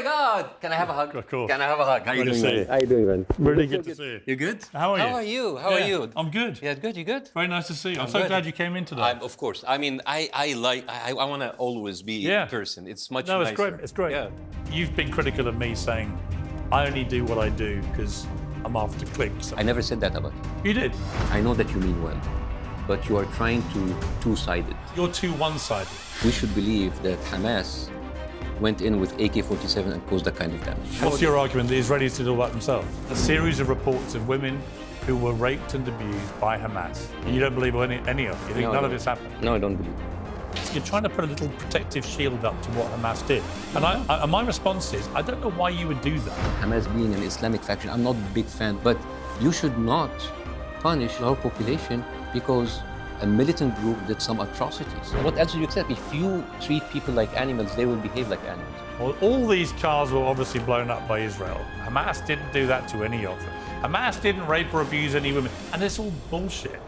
my God! Can I have a hug? Of course. Can I have a hug? How are you doing, man? How you doing, man? Really good to see you. You good? How are you? How are you? How are you? I'm good. Yeah, good. You good? Very nice to see you. I'm so good. glad you came in today. Of course. I mean, I want to always be in person. It's much nicer. No, it's great. It's great. Yeah. You've been critical of me saying I only do what I do because I'm after clicks. I never said that about you. You did. I know that you mean well, but you are trying to two-sided. You're too one-sided. We should believe that Hamas went in with AK-47 and caused that kind of damage. What's your argument? The Israelis did all that themselves. A series of reports of women who were raped and abused by Hamas. And you don't believe any of it? You think none of this happened? No, I don't believe it. You're trying to put a little protective shield up to what Hamas did. And my response is, I don't know why you would do that. Hamas being an Islamic faction, I'm not a big fan, but you should not punish our population because a militant group did some atrocities. What else do you accept? If you treat people like animals, they will behave like animals. Well, all these cars were obviously blown up by Israel. Hamas didn't do that to any of them. Hamas didn't rape or abuse any women. And it's all bullshit.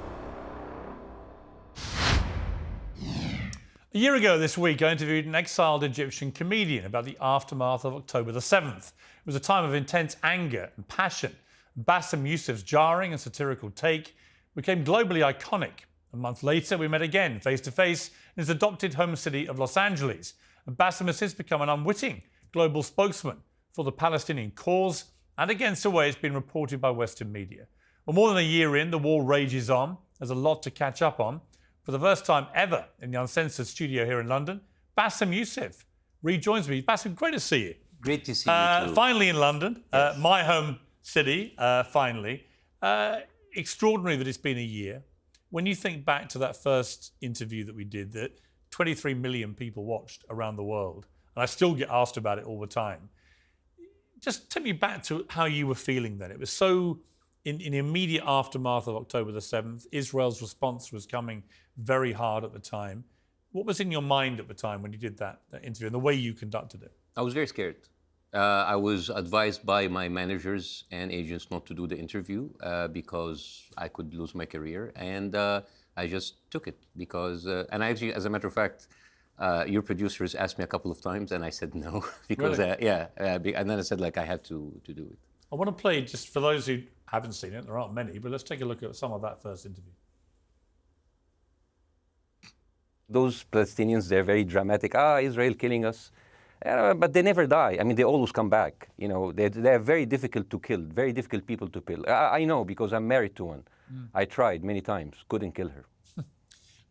A year ago this week, I interviewed an exiled Egyptian comedian about the aftermath of October the 7th. It was a time of intense anger and passion. Bassem Youssef's jarring and satirical take became globally iconic. A month later, we met again, face-to-face, in his adopted home city of Los Angeles. And Bassem has since become an unwitting global spokesman for the Palestinian cause and against the way it's been reported by Western media. Well, more than a year in, the war rages on. There's a lot to catch up on. For the first time ever in the Uncensored studio here in London, Bassem Youssef rejoins me. Bassem, great to see you. Great to see you too. Finally in London, Yes. My home city, finally. Extraordinary that it's been a year. When you think back to that first interview that we did, that 23 million people watched around the world, and I still get asked about it all the time. Just take me back to how you were feeling then. It was so, in the immediate aftermath of October the 7th, Israel's response was coming very hard at the time. What was in your mind at the time when you did that interview and the way you conducted it? I was very scared. I was advised by my managers and agents not to do the interview because I could lose my career. And I just took it because, and I actually, as a matter of fact, your producers asked me a couple of times and I said no because, Really? and then I said like I had to do it. I want to play, just for those who haven't seen it, there aren't many, but let's take a look at some of that first interview. Those Palestinians, they're very dramatic. Israel killing us. But they never die. I mean, they always come back. You know, they're very difficult to kill, very difficult people to kill. I know because I'm married to one. I tried many times, couldn't kill her.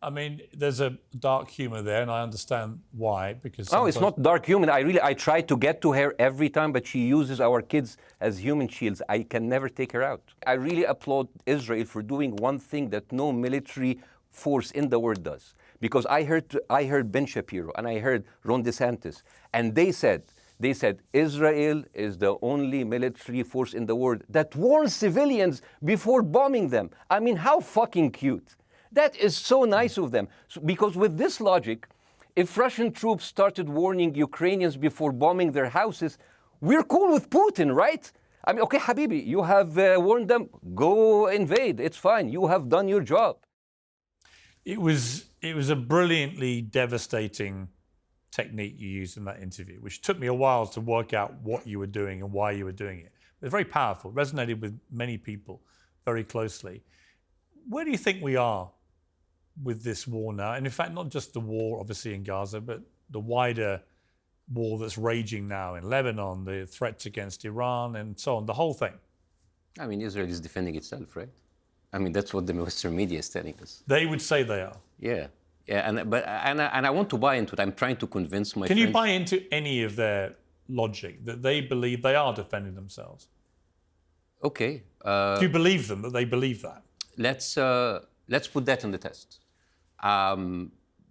I mean, there's a dark humor there, and I understand why, because... No, it's not dark humor. I try to get to her every time, but she uses our kids as human shields. I can never take her out. I really applaud Israel for doing one thing that no military force in the world does. Because I heard Ben Shapiro and I heard Ron DeSantis, and they said Israel is the only military force in the world that warns civilians before bombing them. I mean, how fucking cute. That is so nice of them. Because with this logic, if Russian troops started warning Ukrainians before bombing their houses, we're cool with Putin, right? I mean, okay, Habibi, you have warned them, go invade, it's fine, you have done your job. It was a brilliantly devastating technique you used in that interview, which took me a while to work out what you were doing and why you were doing it. It was very powerful, resonated with many people very closely. Where do you think we are with this war now? And in fact, not just the war, obviously, in Gaza, but the wider war that's raging now in Lebanon, the threats against Iran and so on, the whole thing. I mean, Israel is defending itself, right? I mean, that's what the Western media is telling us. They would say they are. Yeah, and I want to buy into it. I'm trying to convince my Can friends. you buy into any of their logic that they believe they are defending themselves? Okay. Do you believe them that they believe that? Let's put that on the test.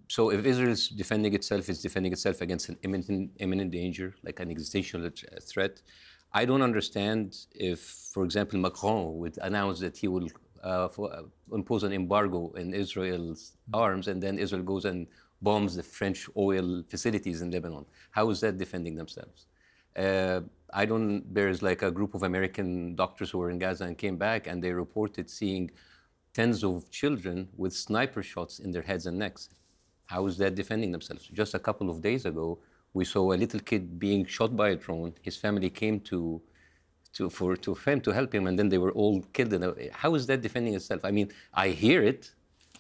So if Israel is defending itself, it's defending itself against an imminent danger, like an existential threat. I don't understand if, for example, Macron would announce that he will impose an embargo in Israel's arms, and then Israel goes and bombs the French oil facilities in Lebanon. How is that defending themselves? There's like a group of American doctors who were in Gaza and came back, and they reported seeing tens of children with sniper shots in their heads and necks. How is that defending themselves? Just a couple of days ago, We saw a little kid being shot by a drone. His family came to help him, and then they were all killed. How is that defending itself? I mean, I hear it,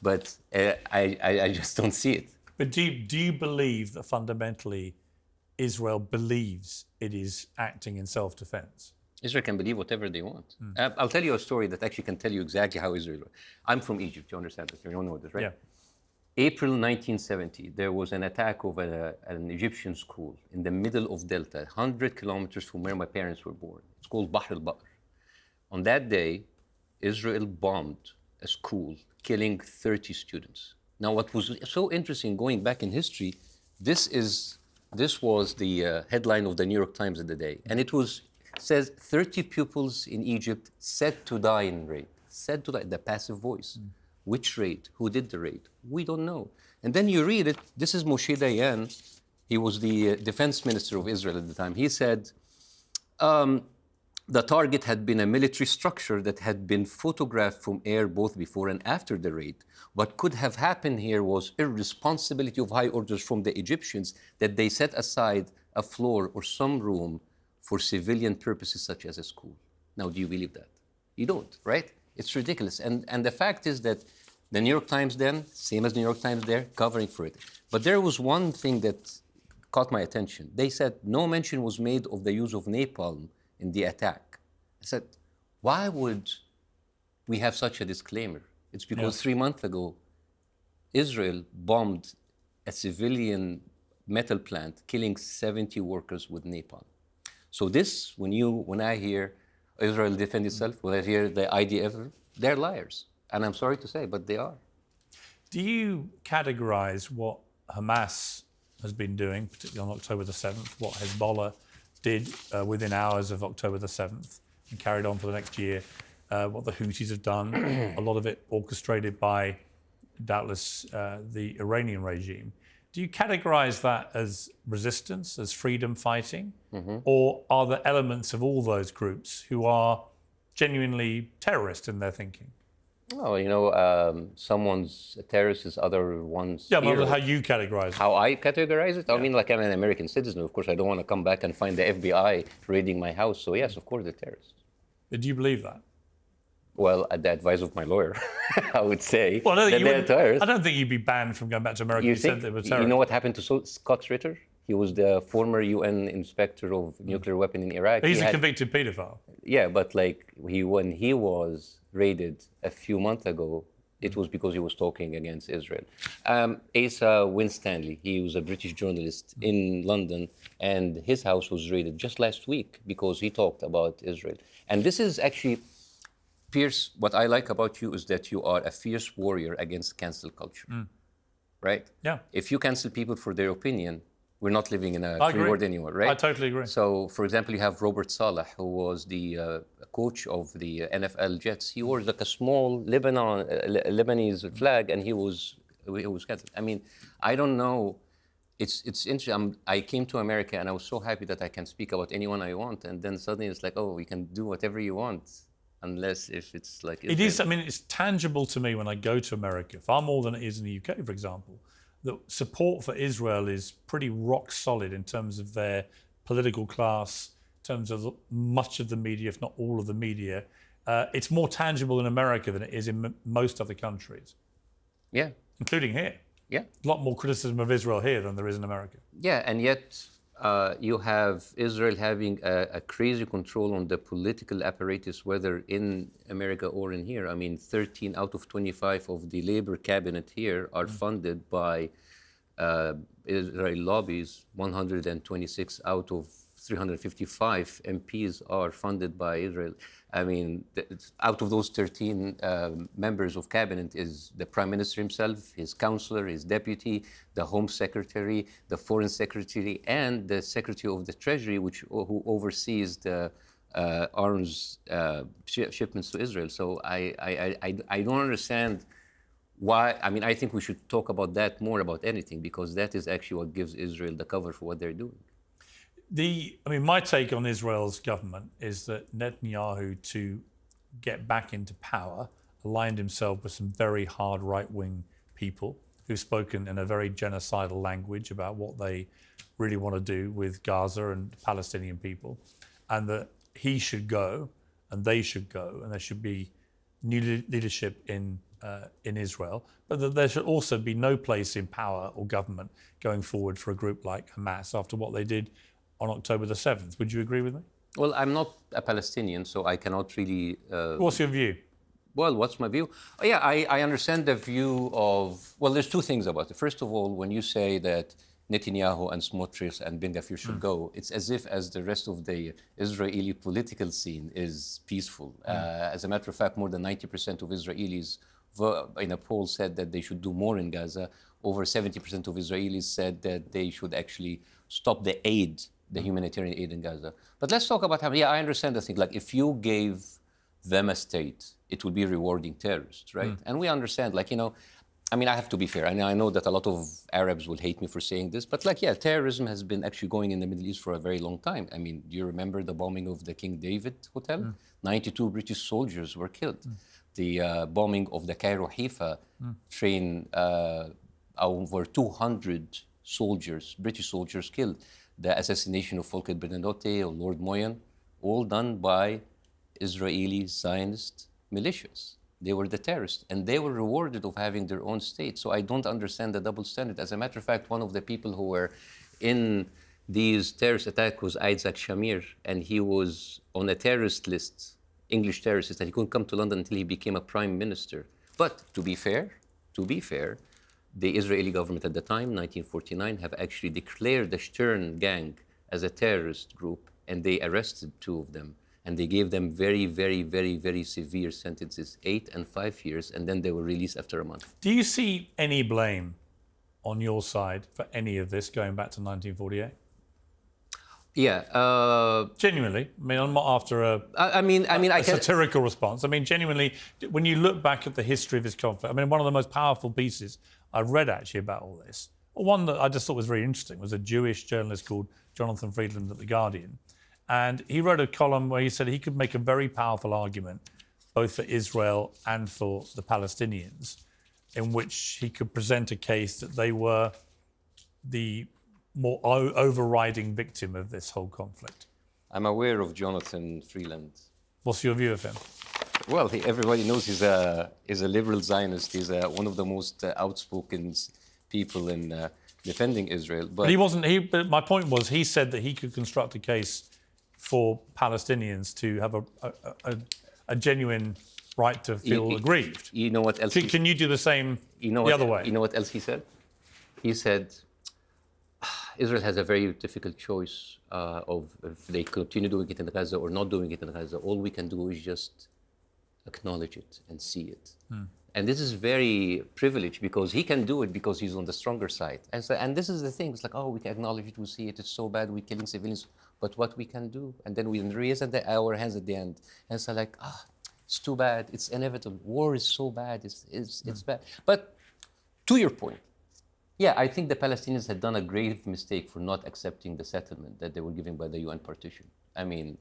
but I just don't see it. But do you believe that fundamentally Israel believes it is acting in self-defense? Israel can believe whatever they want. I'll tell you a story that actually can tell you exactly how Israel. I'm from Egypt. You understand this? You don't know this, right? Yeah. April 1970, there was an attack of an Egyptian school in the middle of Delta, 100 kilometers from where my parents were born. It's called Bahr al-Bakr. On that day, Israel bombed a school, killing 30 students. Now, what was so interesting going back in history, this was the headline of the New York Times of the day, and it says 30 pupils in Egypt said to die in raid. Said to die, the passive voice. Which raid? Who did the raid? We don't know. And then you read it. This is Moshe Dayan. He was the defense minister of Israel at the time. He said, the target had been a military structure that had been photographed from air both before and after the raid. What could have happened here was irresponsibility of high orders from the Egyptians that they set aside a floor or some room for civilian purposes such as a school. Now, do you believe that? You don't, right? It's ridiculous. And the fact is that the New York Times then, same as New York Times there, covering for it. But there was one thing that caught my attention. They said no mention was made of the use of napalm in the attack. I said, why would we have such a disclaimer? It's because 3 months ago, Israel bombed a civilian metal plant, killing 70 workers with napalm. So this, when I hear Israel defend itself, when I hear the IDF, they're liars. And I'm sorry to say, but they are. Do you categorize what Hamas has been doing, particularly on October the 7th, what Hezbollah did within hours of October the 7th and carried on for the next year, what the Houthis have done, a lot of it orchestrated by, doubtless, the Iranian regime. Do you categorize that as resistance, as freedom fighting? Or are there elements of all those groups who are genuinely terrorist in their thinking? Oh, someone's a terrorist is other one's. Yeah, but how you categorize it. How I categorize it? I mean, like I'm an American citizen. Of course, I don't want to come back and find the FBI raiding my house. So yes, of course, they're terrorists. Do you believe that? Well, at the advice of my lawyer, I would say well, no, that they're terrorists. I don't think you'd be banned from going back to America if you said they were terrorists. You know what happened to Scott Ritter? He was the former UN inspector of nuclear weapon in Iraq. He's a convicted paedophile. Yeah, but when he was raided a few months ago, it was because he was talking against Israel. Asa Winstanley, he was a British journalist in London, and his house was raided just last week because he talked about Israel. And this is actually, Piers, what I like about you is that you are a fierce warrior against cancel culture, right? Yeah. If you cancel people for their opinion, we're not living in a free world anymore, right? I totally agree. So, for example, you have Robert Saleh, who was the coach of the NFL Jets. He wore like a small Lebanese flag, and he was canceled. I mean, I don't know. It's interesting. I came to America, and I was so happy that I can speak about anyone I want, and then suddenly it's like, oh, we can do whatever you want, unless if it's like Israel. It is. I mean, it's tangible to me when I go to America, far more than it is in the UK, for example. The support for Israel is pretty rock solid in terms of their political class, in terms of much of the media, if not all of the media. It's more tangible in America than it is in most other countries. Yeah. Including here. Yeah. A lot more criticism of Israel here than there is in America. Yeah, and yet you have Israel having a crazy control on the political apparatus, whether in America or in here. I mean, 13 out of 25 of the Labor cabinet here are funded by Israeli lobbies. 126 out of 355 MPs are funded by Israel. I mean, out of those 13 members of cabinet is the prime minister himself, his counselor, his deputy, the home secretary, the foreign secretary, and the secretary of the treasury, who oversees the arms shipments to Israel. So I don't understand why. I mean, I think we should talk about that more about anything, because that is actually what gives Israel the cover for what they're doing. My take on Israel's government is that Netanyahu, to get back into power, aligned himself with some very hard right-wing people who's spoken in a very genocidal language about what they really want to do with Gaza and Palestinian people, and that he should go and they should go, and there should be new leadership in Israel, but that there should also be no place in power or government going forward for a group like Hamas after what they did on October the 7th. Would you agree with me? Well, I'm not a Palestinian, so I cannot really... What's your view? Well, what's my view? Oh, yeah, I understand the view of... Well, there's two things about it. First of all, when you say that Netanyahu and Smotrich and Ben Gvir should go, it's as if as the rest of the Israeli political scene is peaceful. As a matter of fact, more than 90% of Israelis in a poll said that they should do more in Gaza. Over 70% of Israelis said that they should actually stop the aid, the humanitarian aid in Gaza. But let's talk about how, yeah, I understand the thing. Like, if you gave them a state, it would be rewarding terrorists, right? And we understand, like, you know, I mean, I have to be fair. I know that a lot of Arabs will hate me for saying this, but like, yeah, terrorism has been actually going in the Middle East for a very long time. I mean, do you remember the bombing of the King David Hotel? 92 British soldiers were killed. The bombing of the Cairo Haifa train, over 200 soldiers, British soldiers killed. The assassination of Volker Bernadotte or Lord Moyen, all done by Israeli Zionist militias. They were the terrorists, and they were rewarded of having their own state. So I don't understand the double standard. As a matter of fact, one of the people who were in these terrorist attacks was Isaac Shamir, and he was on a terrorist list, English terrorist list, and he couldn't come to London until he became a prime minister. But to be fair, the Israeli government at the time, 1949, have actually declared the Stern gang as a terrorist group, and they arrested two of them. And they gave them very, very, very, very severe sentences, 8 and 5 years, and then they were released after a month. Do you see any blame on your side for any of this going back to 1948? Yeah. Genuinely, I mean, I'm not after a satirical response. I mean, genuinely, when you look back at the history of this conflict, I mean, one of the most powerful pieces I've read actually about all this, one that I just thought was very interesting, was a Jewish journalist called Jonathan Friedland at The Guardian. And he wrote a column where he said he could make a very powerful argument, both for Israel and for the Palestinians, in which he could present a case that they were the more overriding victim of this whole conflict. I'm aware of Jonathan Freeland. What's your view of him? Well, everybody knows he's a liberal Zionist. He's one of the most outspoken people in defending Israel. But he wasn't. But my point was, he said that he could construct a case for Palestinians to have a genuine right to feel aggrieved. You know what else? Can you do the same the other way? You know what else he said? He said, Israel has a very difficult choice of if they continue doing it in Gaza or not doing it in Gaza. All we can do is just acknowledge it and see it. And this is very privileged because he can do it because he's on the stronger side. And this is the thing. It's like, oh, we can acknowledge it, we see it, it's so bad, we're killing civilians. But what we can do? And then we raise our hands at the end. And it's like, it's too bad, it's inevitable. War is so bad, it's bad. But to your point, yeah, I think the Palestinians had done a grave mistake for not accepting the settlement that they were given by the UN partition. I mean,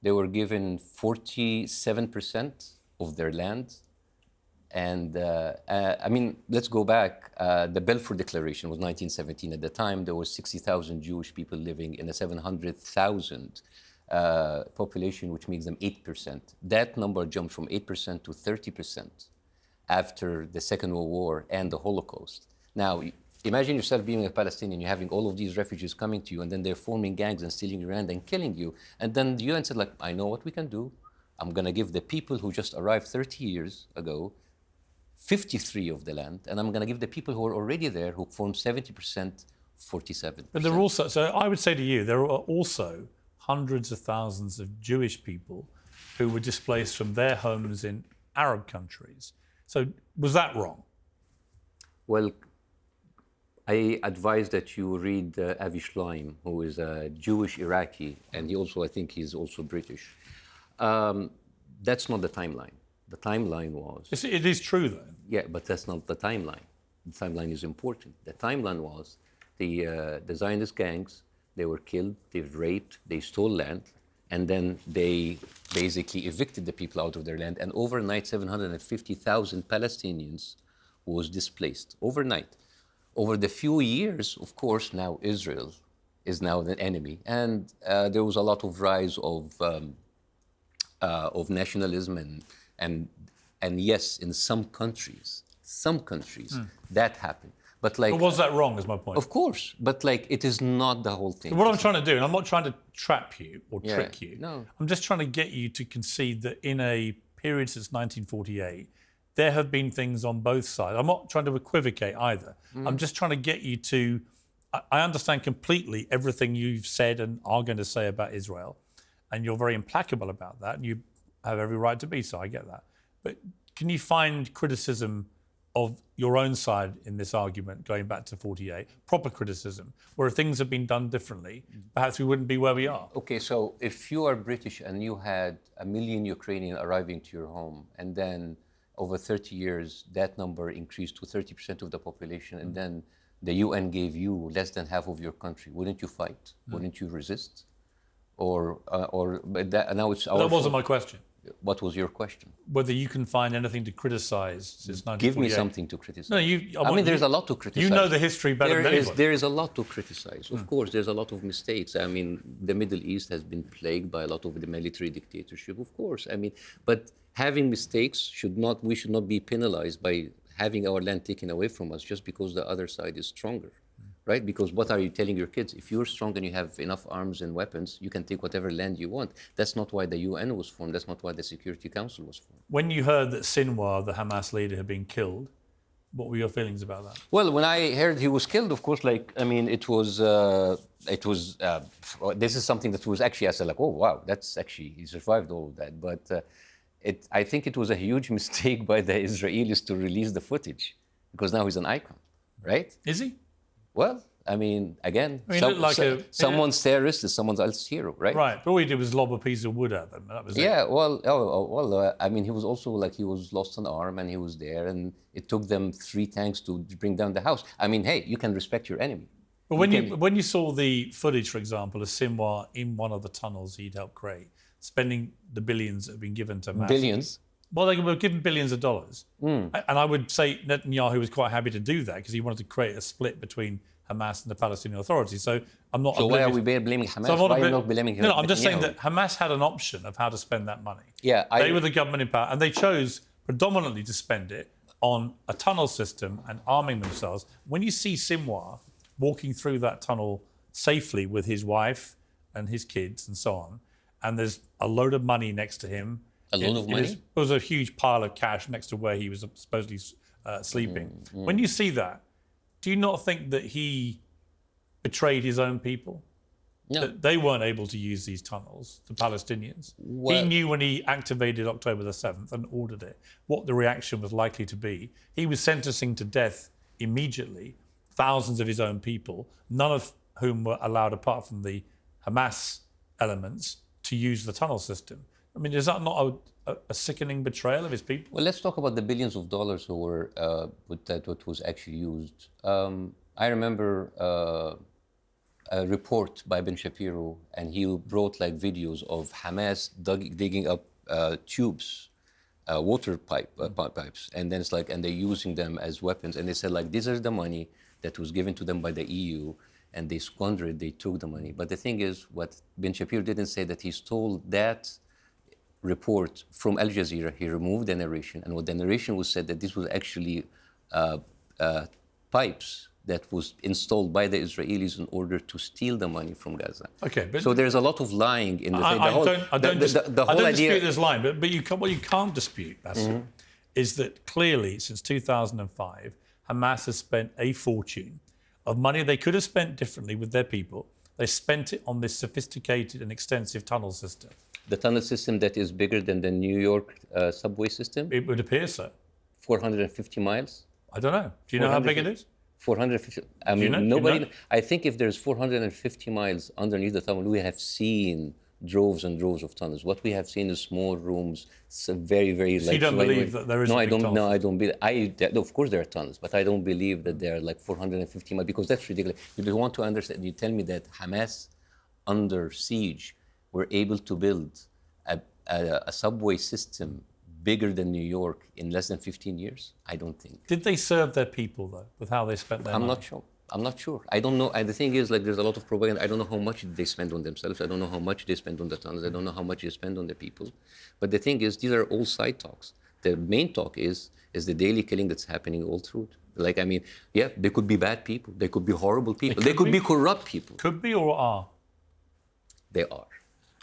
they were given 47% of their land. And I mean, let's go back. The Balfour Declaration was 1917. At the time, there were 60,000 Jewish people living in a 700,000 population, which makes them 8%. That number jumped from 8% to 30% after the Second World War and the Holocaust. Now, imagine yourself being a Palestinian, you're having all of these refugees coming to you, and then they're forming gangs and stealing your land and killing you. And then the UN said, like, I know what we can do. I'm going to give the people who just arrived 30 years ago 53 of the land, and I'm going to give the people who are already there, who form 70%, 47%. But there are also, so I would say to you, there are also hundreds of thousands of Jewish people who were displaced from their homes in Arab countries. So was that wrong? Well, I advise that you read Avi Shloim, who is a Jewish Iraqi, and he also, I think he's also British. That's not the timeline. The timeline was... It is true, though. Yeah, but that's not the timeline. The timeline is important. The timeline was the Zionist gangs, they were killed, they raped, they stole land, and then they basically evicted the people out of their land. And overnight, 750,000 Palestinians was displaced overnight. Over the few years, of course, now Israel is now the enemy, and there was a lot of rise of nationalism and yes, in some countries that happened. But like, But was that wrong? Is my point. of course, but like, it is not the whole thing. What I'm trying to do, and I'm not trying to trap you or Yeah, trick you. no. I'm just trying to get you to concede that in a period since 1948, there have been things on both sides. I'm not trying to equivocate either. I'm just trying to get you to. I understand completely everything you've said and are going to say about Israel, and you're very implacable about that, and you have every right to be so. I get that. But can you find criticism of your own side in this argument, going back to 48, proper criticism, where things have been done differently, perhaps we wouldn't be where we are? Okay, so if you are British and you had 1 million Ukrainians arriving to your home, and then over 30 years, that number increased to 30% of the population, and then the UN gave you less than half of your country, wouldn't you fight? Wouldn't you resist? But now it's our That wasn't fault. my question. What was your question? Whether you can find anything to criticise since 1948. Give me something to criticize. No, I mean, there's a lot to criticize. You know the history better than anybody. There is a lot to criticize. Of course, there's a lot of mistakes. I mean, the Middle East has been plagued by a lot of the military dictatorship, of course. I mean, but having mistakes we should not be penalized by having our land taken away from us just because the other side is stronger, right? Because what are you telling your kids? If you're strong and you have enough arms and weapons, you can take whatever land you want. That's not why the UN was formed. That's not why the Security Council was formed. When you heard that Sinwar, the Hamas leader, had been killed, what were your feelings about that? Well, when I heard he was killed, of course, like, I mean, this is something that was actually, I said like, oh, wow, that's actually, he survived all of that. But I think it was a huge mistake by the Israelis to release the footage, because now he's an icon, right? Is he? Well, I mean, again, I mean, he looked like someone's terrorist is someone else's hero, right? Right. But all he did was lob a piece of wood at them. That was Yeah, it. well, I mean, he was also like, he was lost an arm and he was there, and it took them 3 tanks to bring down the house. I mean, hey, you can respect your enemy. But when you saw the footage, for example, of Sinwar in one of the tunnels he'd helped create, spending the billions that have been given to Hamas. Billions? Well, they were given billions of dollars. And I would say Netanyahu was quite happy to do that because he wanted to create a split between Hamas and the Palestinian Authority. So I'm not. So why are we blaming Hamas? Why are you not blaming No, I'm just saying Netanyahu? that Hamas had an option of how to spend that money. Yeah, They were the government in power, and they chose predominantly to spend it on a tunnel system and arming themselves. When you see Sinwar walking through that tunnel safely with his wife and his kids and so on, and there's a load of money next to him. A load of money? There was a huge pile of cash next to where he was supposedly sleeping. When you see that, do you not think that he betrayed his own people? No. That they weren't able to use these tunnels, the Palestinians. Well, he knew when he activated October the 7th and ordered it, what the reaction was likely to be. He was sentencing to death immediately thousands of his own people, none of whom were allowed, apart from the Hamas elements, to use the tunnel system. I mean, is that not a sickening betrayal of his people? Well, let's talk about the billions of dollars who were what was actually used. I remember a report by Ben Shapiro, and he brought like videos of Hamas digging up tubes, water pipes, and then it's like, and they're using them as weapons. And they said like, these are the money that was given to them by the EU, and they squandered it, they took the money. But the thing is, what Ben Shapiro didn't say, that he stole that report from Al Jazeera. He removed the narration, and what the narration was said, that this was actually pipes that was installed by the Israelis in order to steal the money from Gaza. Okay, but so there's a lot of lying in the thing. I don't idea. dispute this line, but what you can't dispute, Bassem, is that clearly since 2005, Hamas has spent a fortune of money they could have spent differently with their people. They spent it on this sophisticated and extensive tunnel system. The tunnel system that is bigger than the New York subway system? It would appear so. 450 miles? I don't know. Do you know how big it is? 450. I mean, nobody. I think if there's 450 miles underneath the tunnel, we have seen droves and droves of tunnels. What we have seen is small rooms, very, very. So you don't believe that there is? No, I don't. No, I don't believe. Of course, there are tunnels, but I don't believe that they are like 450 miles, because that's ridiculous. If you want to understand, you tell me that Hamas, under siege, were able to build a subway system bigger than New York in less than 15 years? I don't think. Did they serve their people, though, with how they spent their money? I'm not sure. I don't know. And the thing is, like, there's a lot of propaganda. I don't know how much they spend on themselves. I don't know how much they spend on the tunnels. I don't know how much they spend on the people. But the thing is, these are all side talks. The main talk is the daily killing that's happening all through. Like, I mean, yeah, they could be bad people. They could be horrible people. They could be corrupt people. Could be or are? They are.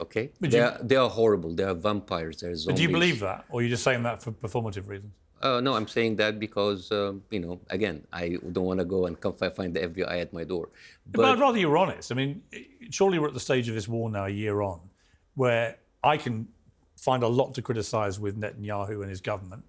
Okay? They are horrible. They are vampires. They are zombies. But do you believe that? Or are you just saying that for performative reasons? No, I'm saying that because, again, I don't want to go and find the FBI at my door. But I'd rather you were honest. I mean, surely we're at the stage of this war now, a year on, where I can find a lot to criticise with Netanyahu and his government,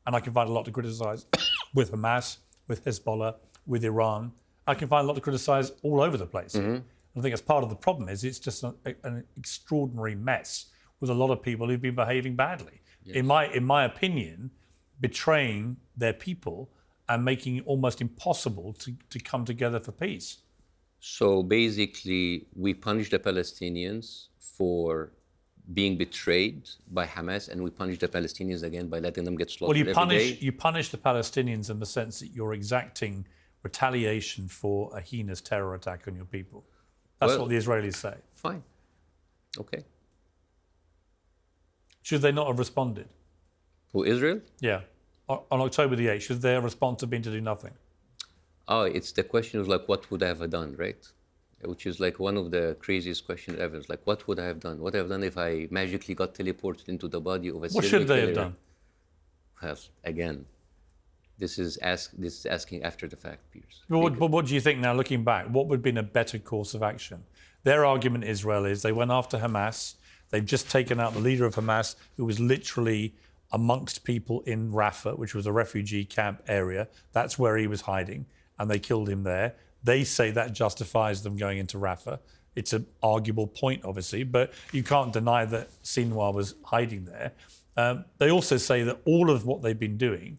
and I can find a lot to criticise with Hamas, with Hezbollah, with Iran. I can find a lot to criticise all over the place. Mm-hmm. I think that's part of the problem is it's just an extraordinary mess with a lot of people who've been behaving badly. Yes. In my opinion, betraying their people and making it almost impossible to come together for peace. So basically, we punish the Palestinians for being betrayed by Hamas, and we punish the Palestinians again by letting them get slaughtered every day. You punish the Palestinians in the sense that you're exacting retaliation for a heinous terror attack on your people. That's what the Israelis say. Fine. Okay. Should they not have responded? Who, Israel? Yeah. On October the 8th, should their response have been to do nothing? Oh, it's the question of like, what would I have done, right? Which is like one of the craziest questions ever. It's like, what would I have done? What would I have done if I magically got teleported into the body of a serial killer? What should they have done? Well, again, this is asking after the fact, Piers. But what do you think now, looking back? What would have been a better course of action? Their argument, Israel, is they went after Hamas. They've just taken out the leader of Hamas, who was literally amongst people in Rafah, which was a refugee camp area. That's where he was hiding, and they killed him there. They say that justifies them going into Rafah. It's an arguable point, obviously, but you can't deny that Sinwar was hiding there. They also say that all of what they've been doing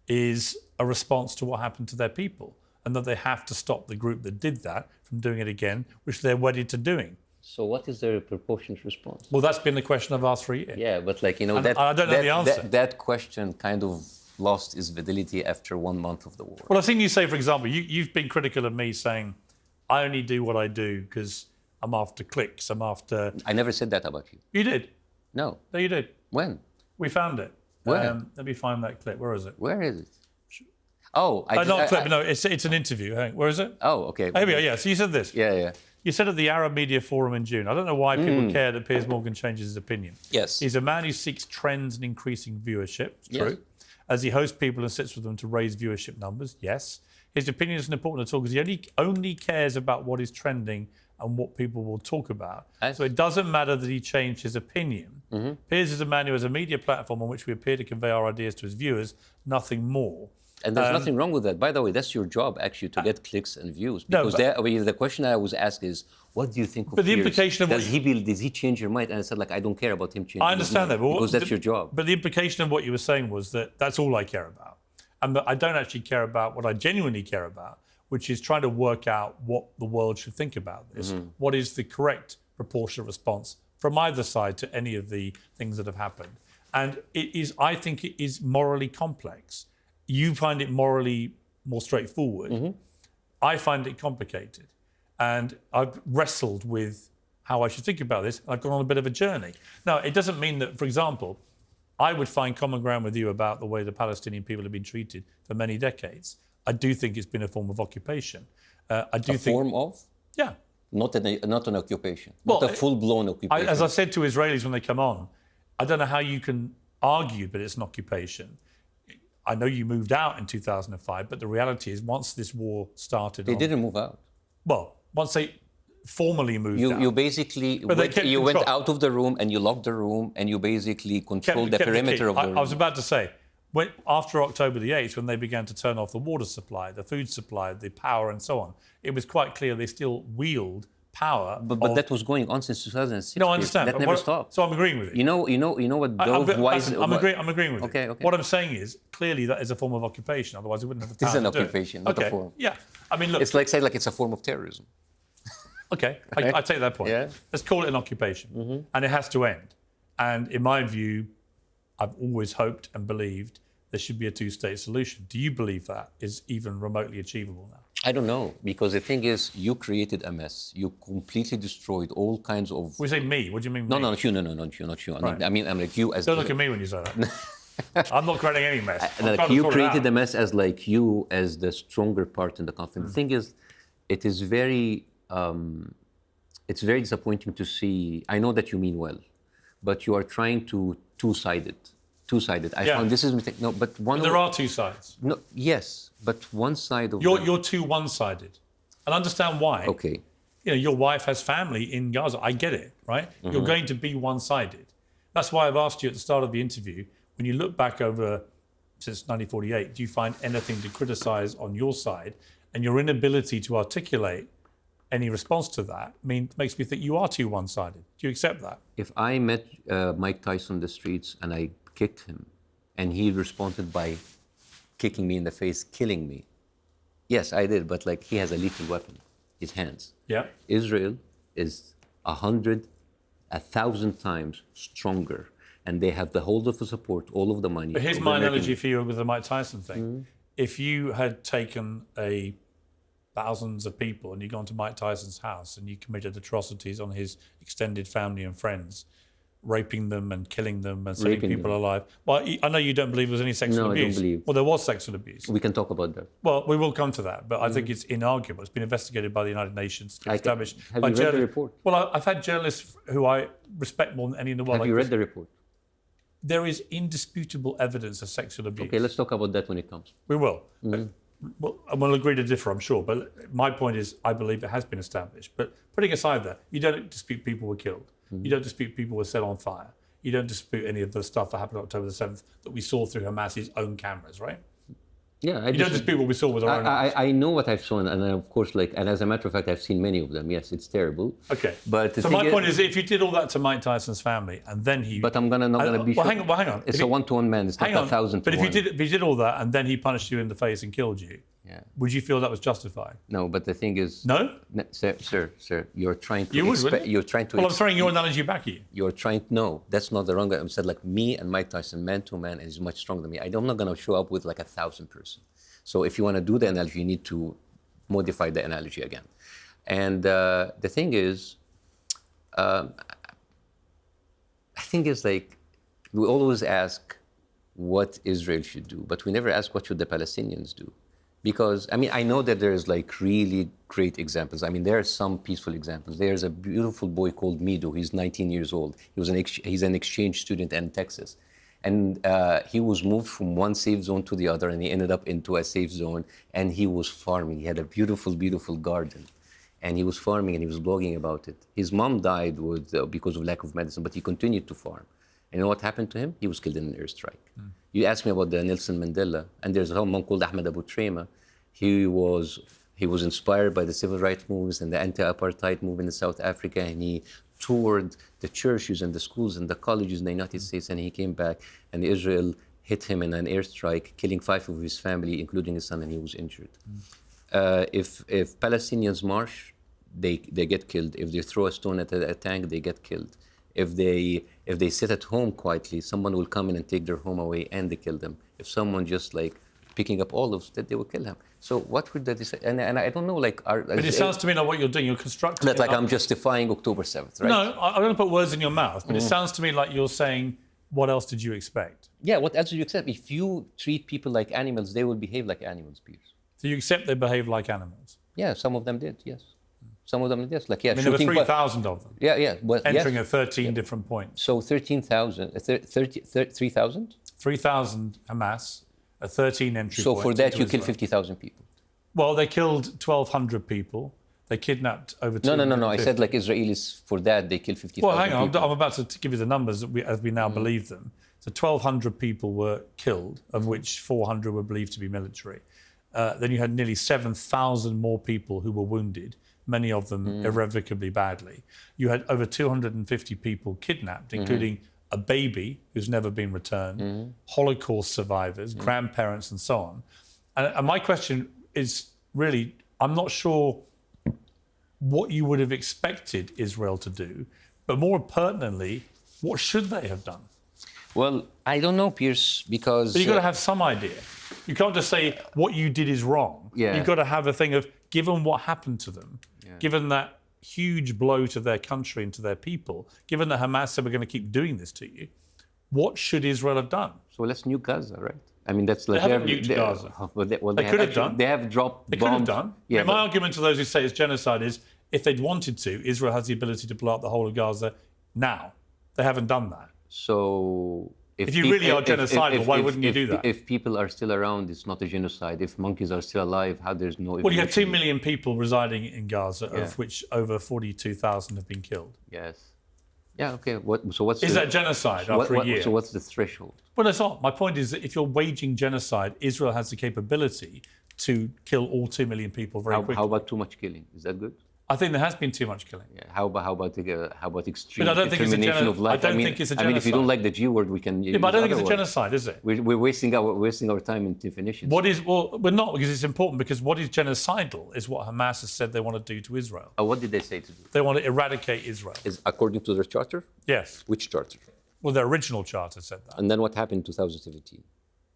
is a response to what happened to their people, and that they have to stop the group that did that from doing it again, which they're wedded to doing. So what is their proportionate response? Well, that's been the question I've asked for a year. Yeah, but like, I don't know the answer. That question kind of lost its validity after 1 month of the war. Well, I've seen you say, for example, you've been critical of me saying, I only do what I do because I'm after clicks, I'm after... I never said that about you. You did. No. No, you did. When? We found it. Where? Let me find that clip. Where is it? Where is it? Oh, not a clip, no, it's an interview. Where is it? Oh, okay. Here we are, yeah. So you said this. Yeah. You said at the Arab Media Forum in June, I don't know why people care that Piers Morgan changes his opinion. Yes. He's a man who seeks trends and increasing viewership. It's true. Yes. As he hosts people and sits with them to raise viewership numbers. Yes. His opinion isn't important at all because he only cares about what is trending and what people will talk about. So it doesn't matter that he changed his opinion. Mm-hmm. Piers is a man who has a media platform on which we appear to convey our ideas to his viewers, nothing more. And there's nothing wrong with that. By the way, that's your job, actually, to get clicks and views. Because the question I was asked is, what do you think of But the Piers? implication of does he change your mind? And I said, like, I don't care about him changing I understand his mind, that. because that's your job. But the implication of what you were saying was that that's all I care about. And that I don't actually care about what I genuinely care about, which is trying to work out what the world should think about this. Mm-hmm. What is the correct proportionate response from either side to any of the things that have happened? And I think it is morally complex. You find it morally more straightforward. Mm-hmm. I find it complicated. And I've wrestled with how I should think about this. I've gone on a bit of a journey. Now, it doesn't mean that, for example, I would find common ground with you about the way the Palestinian people have been treated for many decades. I do think it's been a form of occupation. Form of? Yeah. Not an occupation. Not a full-blown occupation. As I said to Israelis when they come on, I don't know how you can argue that it's an occupation. I know you moved out in 2005, but the reality is once this war started... They didn't move out. Well, once they formally moved out... You basically went out of the room and you locked the room and you basically controlled the perimeter of the room. I was about to say, after October the 8th, when they began to turn off the water supply, the food supply, the power and so on, it was quite clear they still wield power. But that was going on since 2006. No, I understand. That never stopped. So I'm agreeing with you. You know what Dove wise... I'm agreeing with you. Okay. What I'm saying is, clearly that is a form of occupation. Otherwise, we wouldn't have the power to do it. It's an occupation, not a form. Yeah. I mean, look... It's like saying it's a form of terrorism. Okay, I take that point. Yeah. Let's call it an occupation. Mm-hmm. And it has to end. And in my view, I've always hoped and believed there should be a two-state solution. Do you believe that is even remotely achievable now? I don't know, because the thing is, you created a mess. You completely destroyed all kinds of... We say me. What do you mean No, me? no, not you. No, not you. Right. I mean, I'm like you as... Don't look at me when you say that. I'm not creating any mess. Like you created the mess as like you as the stronger part in the conflict. The thing is, it is very... it's very disappointing to see... I know that you mean well, but you are trying to two-sided. I found this is mistake. No, but one. But there are two sides. No, yes, but one side of you're too one-sided, and understand why. Okay. You know, your wife has family in Gaza. I get it, right? Mm-hmm. You're going to be one-sided. That's why I've asked you at the start of the interview. When you look back over since 1948, do you find anything to criticise on your side? And your inability to articulate any response to that makes me think you are too one-sided. Do you accept that? If I met Mike Tyson in the streets and I kicked him, and he responded by kicking me in the face, killing me. Yes, I did, but like he has a lethal weapon, his hands. Yeah. Israel is 1,000 times stronger, and they have the whole of the support, all of the money. But here's my analogy for you with the Mike Tyson thing. Mm-hmm. If you had taken thousands of people and you'd gone to Mike Tyson's house and you committed atrocities on his extended family and friends, raping them and killing them and setting people alive. Well, I know you don't believe there was any sexual abuse. No, I don't believe. Well, there was sexual abuse. We can talk about that. Well, we will come to that, but I think it's inarguable. It's been investigated by the United Nations. Have you read the report? Well, I've had journalists who I respect more than any in the world. Have you read the report? There is indisputable evidence of sexual abuse. Okay, let's talk about that when it comes. We will. Well, I'm going to agree to differ, I'm sure, but my point is I believe it has been established. But putting aside that, you don't dispute people were killed. You don't dispute people were set on fire. You don't dispute any of the stuff that happened on October the 7th that we saw through Hamas's own cameras, right? Yeah, you don't dispute what we saw with our own eyes. I know what I've seen, and of course, and as a matter of fact, I've seen many of them. Yes, it's terrible. Okay. But so my point is, if you did all that to Mike Tyson's family, and then he... But I'm not gonna be... Well, hang on. It's a one-to-one man. It's not 1,000 to But one. if you did all that, and then he punched you in the face and killed you, would you feel that was justified? No, but the thing is... No? Sir, you're trying to... You're trying to... Well, I'm throwing your analogy back at you. You're trying... No, that's not the wrong... I said like me and Mike Tyson, man to man, is much stronger than me. I'm not going to show up with like 1,000 person. So if you want to do the analogy, you need to modify the analogy again. And the thing is, I think it's like, we always ask what Israel should do, but we never ask what should the Palestinians do. Because, I mean, I know that there's like really great examples. I mean, there are some peaceful examples. There's a beautiful boy called Mido. He's 19 years old. He's an exchange student in Texas. And he was moved from one safe zone to the other, and he ended up into a safe zone, and he was farming. He had a beautiful, beautiful garden. And he was farming, and he was blogging about it. His mom died because of lack of medicine, but he continued to farm. And you know what happened to him? He was killed in an airstrike. You asked me about the Nelson Mandela, and there's someone called Ahmed Abu Trema. He was inspired by the civil rights movements and the anti-apartheid movement in South Africa, and he toured the churches and the schools and the colleges in the United States, and he came back, and Israel hit him in an airstrike, killing 5 of his family, including his son, and he was injured. If Palestinians march, they get killed. If they throw a stone at a tank, they get killed. If they sit at home quietly, someone will come in and take their home away, and they kill them. If someone just like picking up olives, that they will kill him. So what would that decide? And I don't know, like... But it sounds to me like what you're doing, you're constructing... That like I'm justifying October 7th, right? No, I'm going to put words in your mouth, but it sounds to me like you're saying, what else did you expect? Yeah, what else did you expect? If you treat people like animals, they will behave like animals, Piers. So you accept they behave like animals? Yeah, some of them did, yes. Some of them did, yes. Like, yeah, I mean, there were 3,000 of them. Yeah. Well, entering at 13 different points. So 13,000, 3,000? 3,000 Hamas at 13 entry points. So for that, you killed 50,000 people. Well, they killed 1,200 people. They kidnapped over 250. No. I said like Israelis, for that, they killed 50,000 Well, hang on. people. I'm about to give you the numbers as we now believe them. So 1,200 people were killed, of which 400 were believed to be military. Then you had nearly 7,000 more people who were wounded, many of them irrevocably badly. You had over 250 people kidnapped, including a baby who's never been returned, Holocaust survivors, grandparents, and so on. And my question is really, I'm not sure what you would have expected Israel to do, but more pertinently, what should they have done? Well, I don't know, Piers, because... But you've got to have some idea. You can't just say what you did is wrong. Yeah. You've got to have a thing of, given what happened to them, given that huge blow to their country and to their people, given that Hamas said we're going to keep doing this to you, what should Israel have done? So let's nuke Gaza, right? I mean, that's like... They haven't nuked Gaza. They could have done. They have dropped They bombs. could have done. Yeah, I mean, my argument to those who say it's genocide is, if they'd wanted to, Israel has the ability to blow up the whole of Gaza now. They haven't done that. So... If you really are genocidal, why wouldn't you do that? If people are still around, it's not a genocide. If monkeys are still alive, how there's no... Well, you have 2 million people residing in Gaza, Yeah. of which over 42,000 have been killed. Yes. Yeah, okay. So what's Is that genocide after a year? So what's the threshold? Well, it's not. My point is that if you're waging genocide, Israel has the capability to kill all 2 million people very quickly. How about too much killing? Is that good? I think there has been too much killing. Yeah. How about extreme But I don't think it's a termination of life? I don't think it's a genocide. I mean, if you don't like the G word, we can. Yeah, but I don't think it's a genocide, is it? We're wasting our time in definitions. Well, we're not, because it's important, because what is genocidal is what Hamas has said they want to do to Israel. What did they say to do? They want to eradicate Israel. Is according to their charter? Yes. Which charter? Well, their original charter said that. And then what happened in 2017?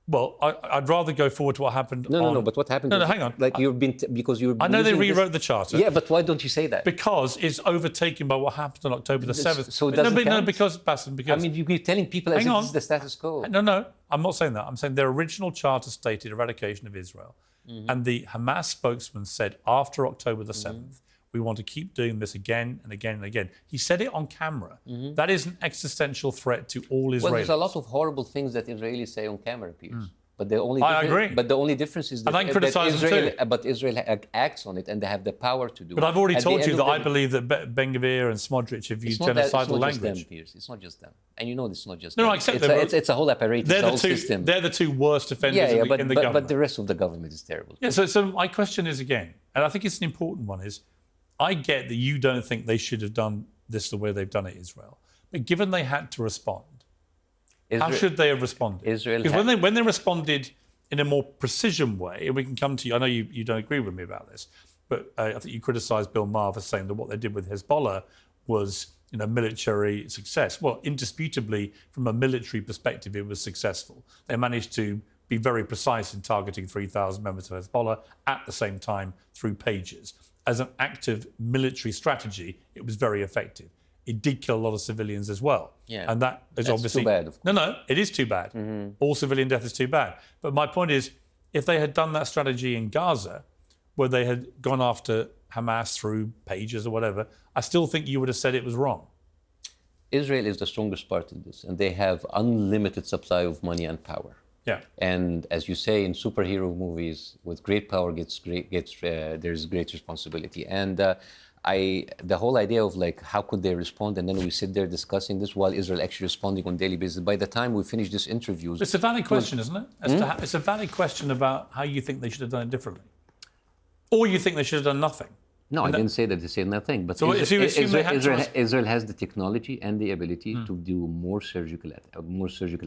Well, I'd rather go forward to what happened. No. But what happened? No, hang on. Like because you've been. I know they using rewrote the charter. Yeah, but why don't you say that? Because it's overtaken by what happened on October the 7th. So it doesn't count? No, because, Bassem, because... I mean, you keep telling people as if this is the status quo. No, I'm not saying that. I'm saying their original charter stated eradication of Israel. And the Hamas spokesman said after October the 7th, we want to keep doing this again and again and again. He said it on camera. That is an existential threat to all Israelis. Well, there's a lot of horrible things that Israelis say on camera, Piers. But the only I agree. But the only difference is that, I criticise them Israel, too. but Israel acts on it, and they have the power to do it. But I've already At the told you end that of I the- believe that Ben-Gvir and Smodrich have used genocidal It's not language. just them, Piers. It's not just them, and you know it's not just No, them. I accept it's them. it's a whole apparatus, They're a the whole system. They're the two worst offenders in the government. But the rest of the government is terrible. Yeah, so my question is again, and I think it's an important one, is I get that you don't think they should have done this the way they've done it, Israel. But given they had to respond, how should they have responded? Because when they responded in a more precision way, and we can come to you, I know you don't agree with me about this, but I think you criticised Bill Maher for saying that what they did with Hezbollah was military success. Well, indisputably, from a military perspective, it was successful. They managed to be very precise in targeting 3,000 members of Hezbollah at the same time through pages. As an active military strategy, it was very effective. It did kill a lot of civilians as well. Yeah, and that is that's obviously too bad, of course. No, it is too bad. All civilian death is too bad. But my point is, if they had done that strategy in Gaza, where they had gone after Hamas through pages or whatever, I still think you would have said it was wrong. Israel is the strongest part in this, and they have unlimited supply of money and power. Yeah. And as you say in superhero movies, with great power there's great responsibility. And the whole idea of like how could they respond, and then we sit there discussing this while Israel actually responding on a daily basis. By the time we finish this interview, It's a valid question, isn't it? It's a valid question about how you think they should have done it differently, or you think they should have done nothing. No, I didn't say that they said nothing. But So if you assume they had to Israel has the technology and the ability to do more surgical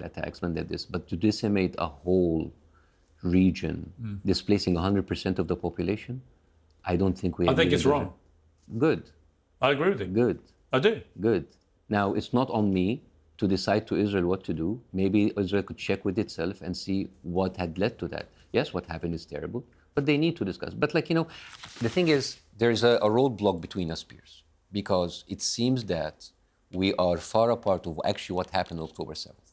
attacks than this. But to decimate a whole region, displacing 100% of the population, I don't think we. I think it's wrong. Good. I agree with you. Good. I do. Good. Now, it's not on me to decide to Israel what to do. Maybe Israel could check with itself and see what had led to that. Yes, what happened is terrible, but they need to discuss. But the thing is, there's a roadblock between us, Piers, because it seems that we are far apart of actually what happened on October 7th.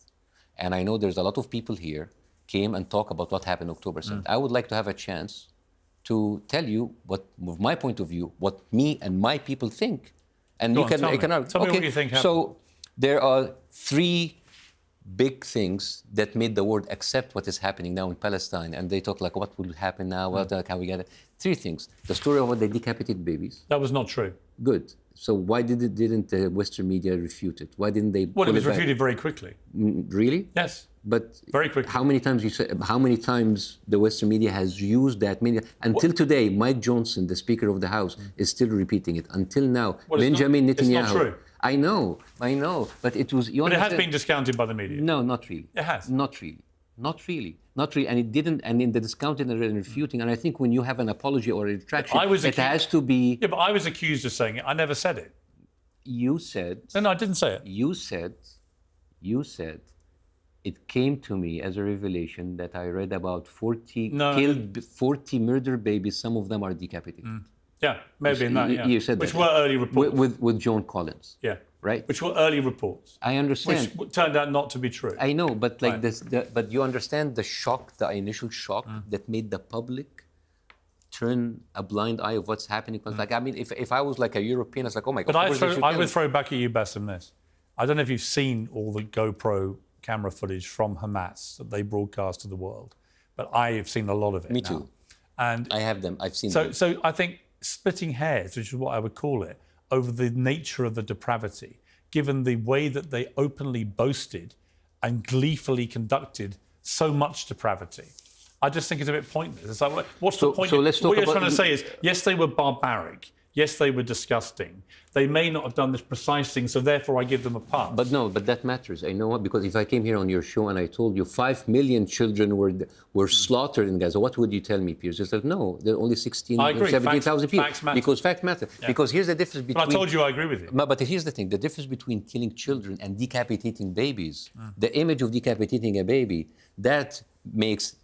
And I know there's a lot of people here came and talk about what happened October 7th. I would like to have a chance to tell you what, from my point of view, what me and my people think. And Go you on, can, tell me. Tell me okay, what you think happened. so there are three big things that made the world accept what is happening now in Palestine. And they talk like, what will happen now? How we get it? Three things. The story of what they decapitated babies. That was not true. Good. So why didn't the Western media refute it? Why didn't they? Well, it was back? refuted very quickly. Really? Yes. But Very quickly. How many times the Western media has used that media? Until today, Mike Johnson, the Speaker of the House, is still repeating it. Until now, Benjamin Netanyahu. It's not true. I know, but it was. But it has been discounted by the media. No, not really. It has. Not really. And it didn't. And in the discounting and refuting, and I think when you have an apology or a retraction, it has to be. Yeah, but I was accused of saying it. I never said it. You said. No, I didn't say it. You said it came to me as a revelation that I read about 40 No. 40 murdered babies. Some of them are decapitated. Yeah, maybe in that, yeah. You said Which that. were early reports. With John Collins. Yeah. Right? Which were early reports. I understand. Which turned out not to be true. I know, but like Right. but you understand the shock, the initial shock that made the public turn a blind eye of what's happening. Because like, I mean, if I was like a European, it's like, oh my God. But I would throw back at you, Bassem, this. I don't know if you've seen all the GoPro camera footage from Hamas that they broadcast to the world, but I have seen a lot of it. Me now. too. And I have them. I've seen them. So I think splitting hairs, which is what I would call it, over the nature of the depravity, given the way that they openly boasted and gleefully conducted so much depravity, I just think it's a bit pointless. It's like, what's the point? So let's talk what you're about- trying to say is, yes, they were barbaric. Yes, they were disgusting. They may not have done this precise thing, so therefore I give them a pass. But that matters. I know what, because if I came here on your show and I told you 5 million children were slaughtered in Gaza, what would you tell me, Piers? You said, no, there are only 16 I or agree. 17,000 people. Facts matter. Because facts matter. Yeah. Because here's the difference between... But I told you I agree with you. But here's the thing. The difference between killing children and decapitating babies, the image of decapitating a baby, that makes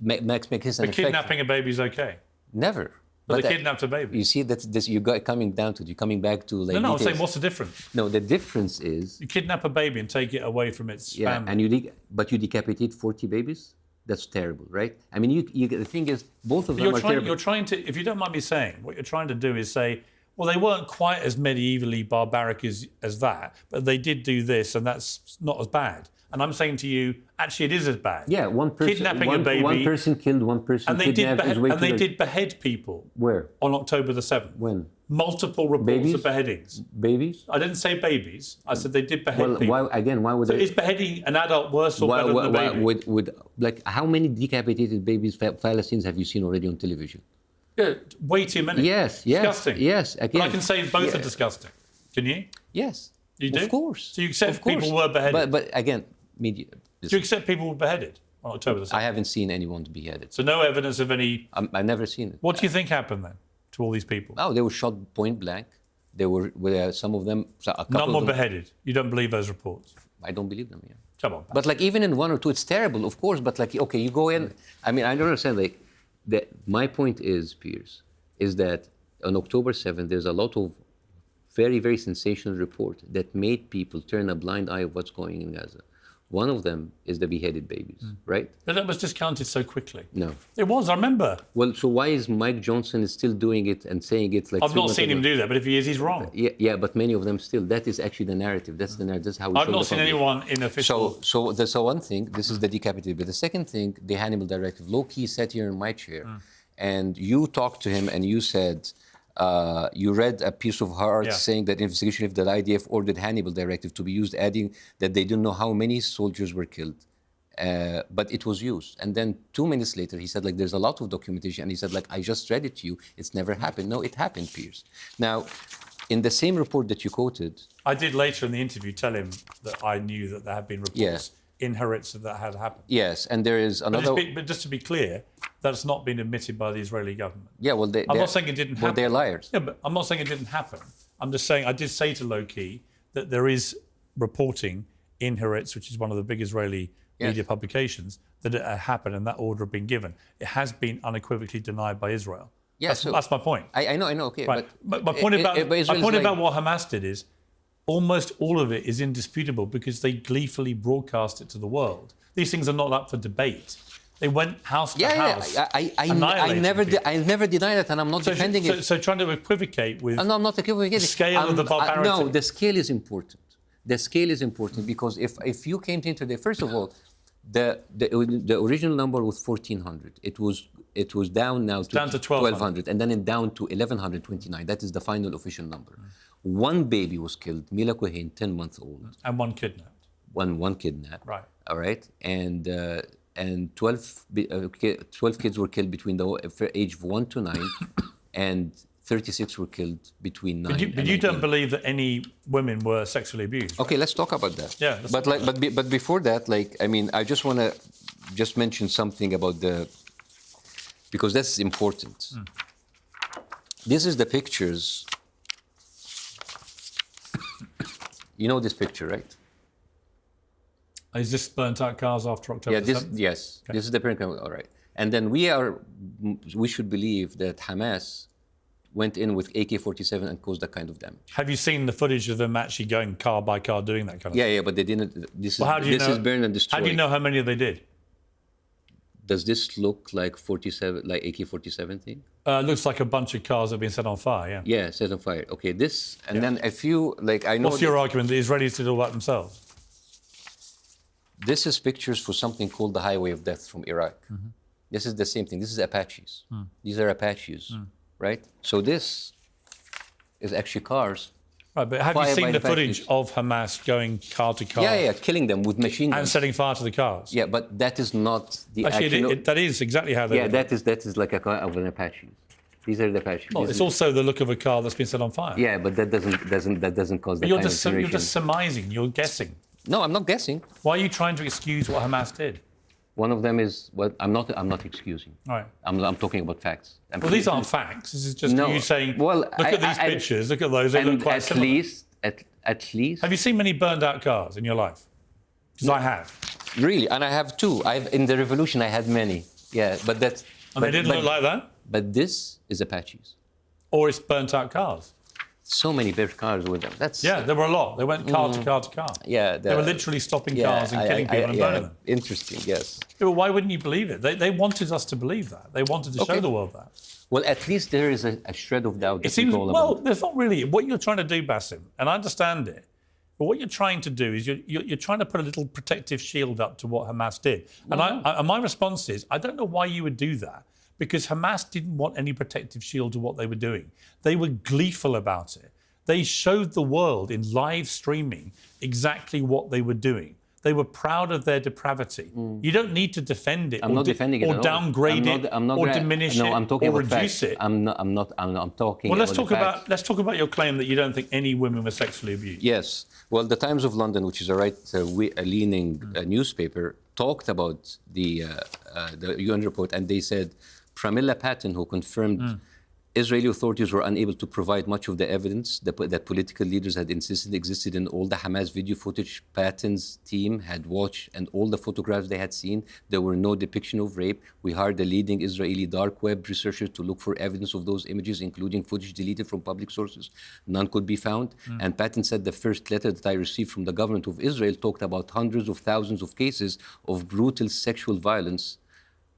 it an But effect. kidnapping a baby is okay. Never. But they kidnapped a baby. You see, that's this. You got coming down to it. You're coming back to like. No, I'm details. saying, what's the difference? No, the difference is. You kidnap a baby and take it away from its family. And you decapitate 40 babies. That's terrible, right? I mean, the thing is, both of them are terrible. You're trying to, if you don't mind me saying, what you're trying to do is say, well, they weren't quite as medievally barbaric as that, but they did do this, and that's not as bad. And I'm saying to you, actually, it is as bad. Yeah, one person. Kidnapping a baby. One person killed, one person And they kidnapped. did behead people. Where? On October the 7th. When? Multiple reports Babies? of beheadings. Babies? I didn't say babies. I said they did behead people. Why would So they? is beheading an adult worse or better than a baby? Like, how many decapitated babies, Palestinians, have you seen already on television? Yeah, way too many. Yes. Disgusting. Yes. Again. But I can say both are disgusting. Can you? Yes. You do? Of course. So you accept Of course. people were beheaded? But again, media. Do you accept people were beheaded on October the 7th? I haven't seen anyone beheaded. So no evidence of any... I've never seen it. What do you think happened then to all these people? Oh, they were shot point blank. They were, some of them... A couple None of were them, beheaded. You don't believe those reports? I don't believe them, yeah. Come on. But like even in one or two, it's terrible, of course. But like, okay, you go in. I mean, I don't understand. Like, my point is, Piers, is that on October 7th, there's a lot of very, very sensational report that made people turn a blind eye of what's going in Gaza. One of them is the beheaded babies, right? But that was discounted so quickly. No. It was, I remember. Well, so why is Mike Johnson still doing it and saying it like... I've not seen him do that, but if he is, he's wrong. Yeah, but many of them still. That is actually the narrative. That's the narrative. That's how we I've show not the seen public. anyone in official... So that's one thing. This is the decapitated. But the second thing, the Hannibal Directive. Low-key sat here in my chair, and you talked to him, and you said... you read a piece of heart saying that investigation of the IDF ordered Hannibal Directive to be used, adding that they didn't know how many soldiers were killed. But it was used. And then 2 minutes later, he said, like, there's a lot of documentation. And he said, like, I just read it to you. It's never happened. No, it happened, Piers. Now, in the same report that you quoted... I did later in the interview tell him that I knew that there had been reports in Haaretz that had happened. Yes, and there is another... But just to be clear, that's not been admitted by the Israeli government. Yeah, well, I'm not saying it didn't happen. Well, they're liars. Yeah, but I'm not saying it didn't happen. I'm just saying I did say to Loki that there is reporting in Haaretz, which is one of the big Israeli media publications, that it had happened and that order had been given. It has been unequivocally denied by Israel. Yeah, that's my point. I know, okay. Right. But my point about what Hamas did is almost all of it is indisputable because they gleefully broadcast it to the world. These things are not up for debate. They went house to house. I never denied it, and I'm not defending it. So trying to equivocate with no, I'm not equivocating. the scale of the barbarity. No, the scale is important. The scale is important because if you came into the first of all, the original number was 1,400. It was down now to 1,200, and then it down to 1,129. That is the final official number. One baby was killed, Mila Cohen, 10 months old, and one kidnapped. One kidnapped. Right. All right, and 12 kids were killed between the age of 1 to 9, and 36 were killed between 9 and But you don't 19. believe that any women were sexually abused? Okay, let's talk about that. Yeah. But before that, like, I mean, I just want to just mention something about because that's important. This is the pictures. You know this picture, right? Is this burnt out cars after October Yeah, 7th? yes, okay. This is the parent company. All right. And then we should believe that Hamas went in with AK-47 and caused that kind of damage. Have you seen the footage of them actually going car by car doing that kind of thing? thing? Yeah, but they didn't. This is burned and destroyed. How do you know how many they did? Does this look like AK-47 thing? Looks like a bunch of cars have been set on fire, yeah. Yeah, set on fire. Okay, this, and then a few, I know... What's your argument? The Israelis did all that themselves? This is pictures for something called the Highway of Death from Iraq. Mm-hmm. This is the same thing. This is Apaches. Mm. These are Apaches, right? So this is actually cars. Right, but have you seen the footage of Hamas going car to car? Yeah, killing them with machine guns. And setting fire to the cars? Yeah, but that is not the actually, that is exactly how they Yeah, that is like a car of an Apache. These are the Apaches. Well, it's also the look of a car that's been set on fire. Yeah, but that doesn't cause that kind of incineration. You're just surmising, you're guessing. No, I'm not guessing. Why are you trying to excuse what Hamas did? One of them is I'm not excusing. Right. I'm talking about facts. Well, these aren't facts. This is just you saying. Well, look at these pictures. Look at those. They look quite similar. At least. Have you seen many burned out cars in your life? Because I have. Really, and I have too. In the revolution, I had many. Yeah, but that's. And they didn't look like that. But this is Apaches. Or it's burnt out cars. So many burnt cars with them. There were a lot. They went car to car to car. Yeah, they were literally stopping cars and killing people and burning them. Interesting, yes. Yeah, well, why wouldn't you believe it? They wanted us to believe that. They wanted to show the world that. Well, at least there is a shred of doubt. It seems, well, there's not really. What you're trying to do, Bassem, and I understand it, but what you're trying to do is you're trying to put a little protective shield up to what Hamas did. And my response is, I don't know why you would do that, because Hamas didn't want any protective shield to what they were doing. They were gleeful about it. They showed the world in live streaming exactly what they were doing. They were proud of their depravity. You don't need to defend it or downgrade it or diminish it or reduce it. I'm talking. Well, let's talk about your claim that you don't think any women were sexually abused. Yes. Well, the Times of London, which is a right-leaning newspaper, talked about the UN report, and they said Pramila Patten, who confirmed Israeli authorities were unable to provide much of the evidence that political leaders had insisted existed in all the Hamas video footage Patton's team had watched and all the photographs they had seen. There were no depiction of rape. We hired a leading Israeli dark web researcher to look for evidence of those images, including footage deleted from public sources. None could be found. And Patton said the first letter that I received from the government of Israel talked about hundreds of thousands of cases of brutal sexual violence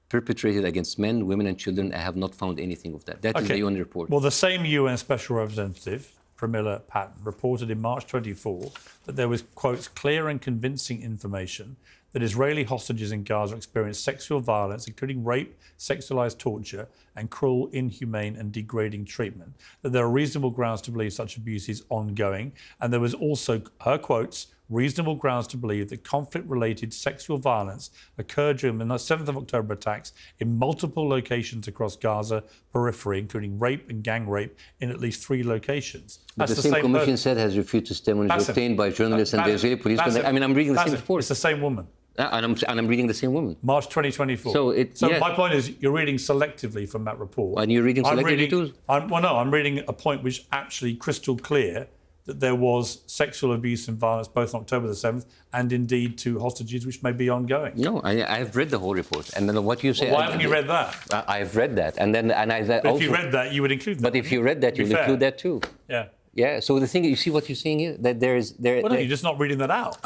perpetrated against men, women, and children. I have not found anything of that. That is the UN report. Well, the same UN Special Representative, Pramila Patten, reported in March 24 that there was, quotes, clear and convincing information that Israeli hostages in Gaza experienced sexual violence, including rape, sexualized torture, and cruel, inhumane, and degrading treatment. That there are reasonable grounds to believe such abuse is ongoing. And there was also, her quotes, reasonable grounds to believe that conflict-related sexual violence occurred during the 7th of October attacks in multiple locations across Gaza periphery, including rape and gang rape in at least 3 locations. But the same commission said has refused testimonies obtained by journalists and the Israeli police. I mean, I'm reading the same report. It's the same woman. And I'm reading the same woman. March 2024. So my point is, you're reading selectively from that report. And you're reading selectively too? I'm reading a point which actually crystal clear that there was sexual abuse and violence both on October the 7th and indeed to hostages, which may be ongoing. No, I have read the whole report. And then what you say... Well, why haven't you read that? I've read that. If you read that, you would include that. But if you read that, you'll include that too. Yeah. Yeah, so the thing, you see what you're saying here? That Well, no, you're just not reading that out.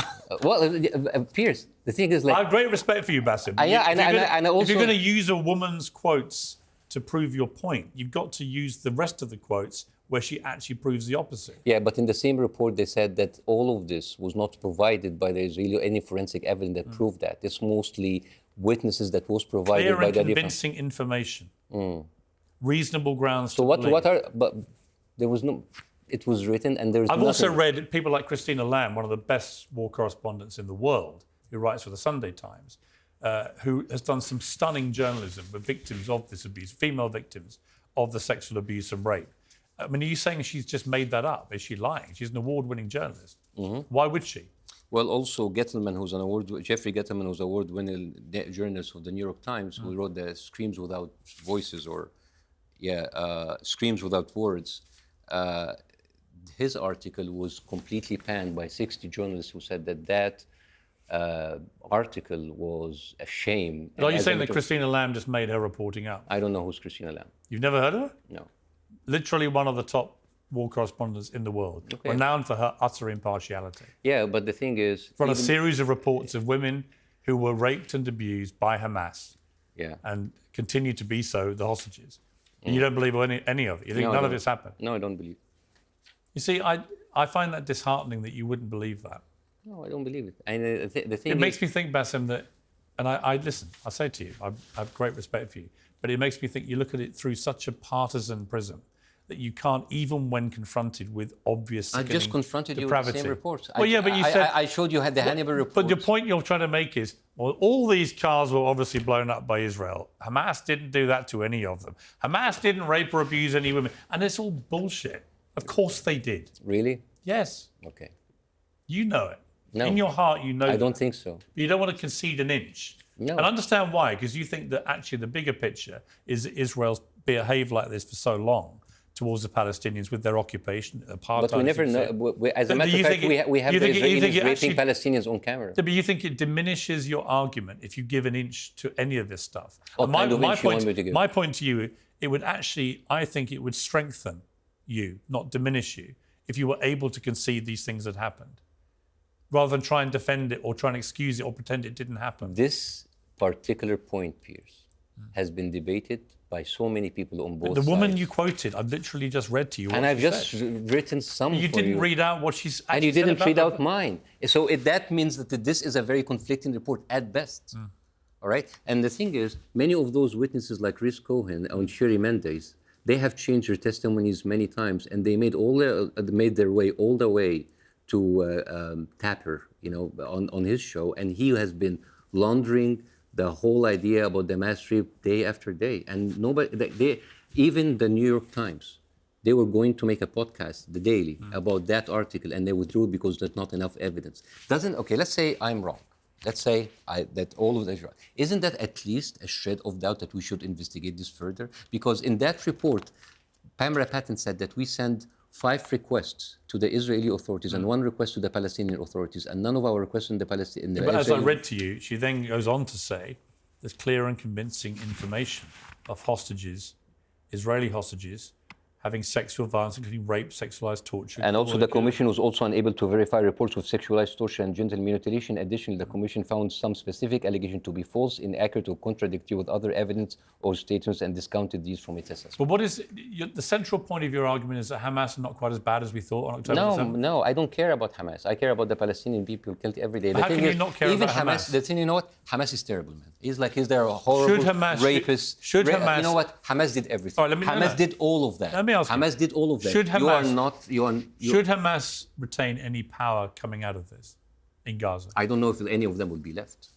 Piers, the thing is like... I have great respect for you, Bassem. If you're going to use a woman's quotes to prove your point, you've got to use the rest of the quotes where she actually proves the opposite. Yeah, but in the same report, they said that all of this was not provided by the Israeli or any forensic evidence that proved that. It's mostly witnesses that was provided by the... Clear and convincing information. Reasonable grounds to believe. So what are... But there was no... It was written and there is I've also read people like Christina Lamb, one of the best war correspondents in the world, who writes for the Sunday Times, who has done some stunning journalism with victims of this abuse, female victims of the sexual abuse and rape. I mean, are you saying she's just made that up? Is she lying? She's an award-winning journalist. Why would she? Well, also Gettleman, Jeffrey Gettleman, who's award-winning journalist of the New York Times, who wrote the Screams Without Voices, Screams Without Words. His article was completely panned by 60 journalists who said that article was a shame. But are you saying that Christina Lamb just made her reporting up? I don't know who's Christina Lamb. You've never heard of her? No. Literally one of the top war correspondents in the world, renowned for her utter impartiality. Yeah, but the thing is... From a series of reports of women who were raped and abused by Hamas, and continue to be so, the hostages. And you don't believe any of it? You think none of it's happened? No, I don't believe. You see, I find that disheartening that you wouldn't believe that. No, I don't believe it. And the thing it makes me think, Bassem, that, and I listen, I say to you, I have great respect for you, but it makes me think you look at it through such a partisan prism that you can't, even when confronted with obvious I just confronted depravity. You with the same reports. Well, yeah, but you said... I showed you the Hannibal report. But the point you're trying to make is, well, all these cars were obviously blown up by Israel. Hamas didn't do that to any of them. Hamas didn't rape or abuse any women. And it's all bullshit. Of course they did. Really? Yes. Okay. You know it. No. In your heart, you know I don't think so. But you don't want to concede an inch. No. And understand why, because you think that actually the bigger picture is that Israel's behaved like this for so long towards the Palestinians with their occupation, apartheid. But we never know. As a matter of fact, we have the Israelis raping Palestinians on camera. But you think it diminishes your argument if you give an inch to any of this stuff? My point to you, it would actually, I think it would strengthen you, not diminish you, if you were able to concede these things had happened, rather than try and defend it or try and excuse it or pretend it didn't happen. This particular point, Piers, has been debated by so many people on both sides. The woman you quoted, I've literally just read to you. And I've just written some you for you. didn't read out what she's actually And you didn't said read about out mine. So that means that this is a very conflicting report at best. All right? And the thing is, many of those witnesses like Rhys Cohen and Sherry Mendes, they have changed their testimonies many times, and they made their way all the way to Tapper, on his show, and he has been laundering the whole idea about the mass rape day after day. And nobody, even the New York Times, they were going to make a podcast, The Daily, about that article, and they withdrew it because there's not enough evidence. Let's say I'm wrong. Let's say that all of that is wrong. Isn't that at least a shred of doubt that we should investigate this further? Because in that report, Pamela Patton said that we send 5 requests to the Israeli authorities and 1 request to the Palestinian authorities, and none of our requests in the Palestinian. But as I read to you, she then goes on to say there's clear and convincing information of hostages, Israeli hostages, having sexual violence, including rape, sexualized torture. And also the Commission was also unable to verify reports of sexualized torture and genital mutilation. Additionally, the Commission found some specific allegations to be false, inaccurate, or contradictory with other evidence or statements and discounted these from its assessment. But what is the central point of your argument is that Hamas are not quite as bad as we thought on October 7th? No, I don't care about Hamas. I care about the Palestinian people killed every day. How can you not care about Hamas? The thing, you know what? Hamas is terrible, man. He's there a horrible rapist. Should Hamas... You know what? Hamas did everything. Right, Hamas did all of that. Let me ask you. Hamas did all of that. Should Hamas, should Hamas retain any power coming out of this in Gaza? I don't know if any of them will be left.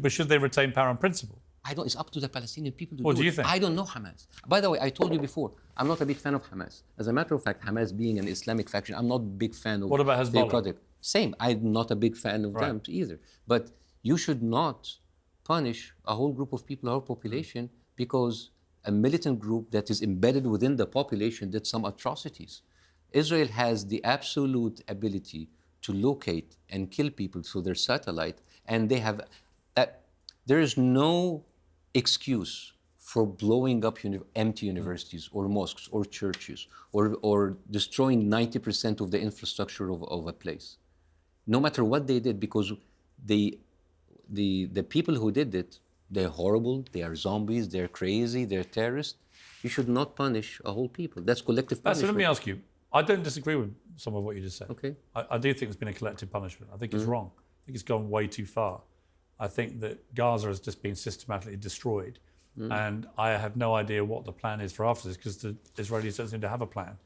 But should they retain power in principle? It's up to the Palestinian people to what do do you it. think? I don't know Hamas. By the way, I told you before, I'm not a big fan of Hamas. As a matter of fact, Hamas being an Islamic faction, I'm not a big fan of what about Hezbollah? their project. Same, I'm not a big fan of them either. But you should not punish a whole group of people, a whole population, because a militant group that is embedded within the population did some atrocities. Israel has the absolute ability to locate and kill people through their satellite, and they have there is no excuse for blowing up empty universities or mosques or churches or destroying 90% of the infrastructure of a place. No matter what they did, because the people who did it, they're horrible, they are zombies, they're crazy, they're terrorists. You should not punish a whole people. That's collective punishment. So let me ask you, I don't disagree with some of what you just said. Okay. I do think there's been a collective punishment. I think it's wrong. I think it's gone way too far. I think that Gaza has just been systematically destroyed. And I have no idea what the plan is for after this, because the Israelis don't seem to have a plan.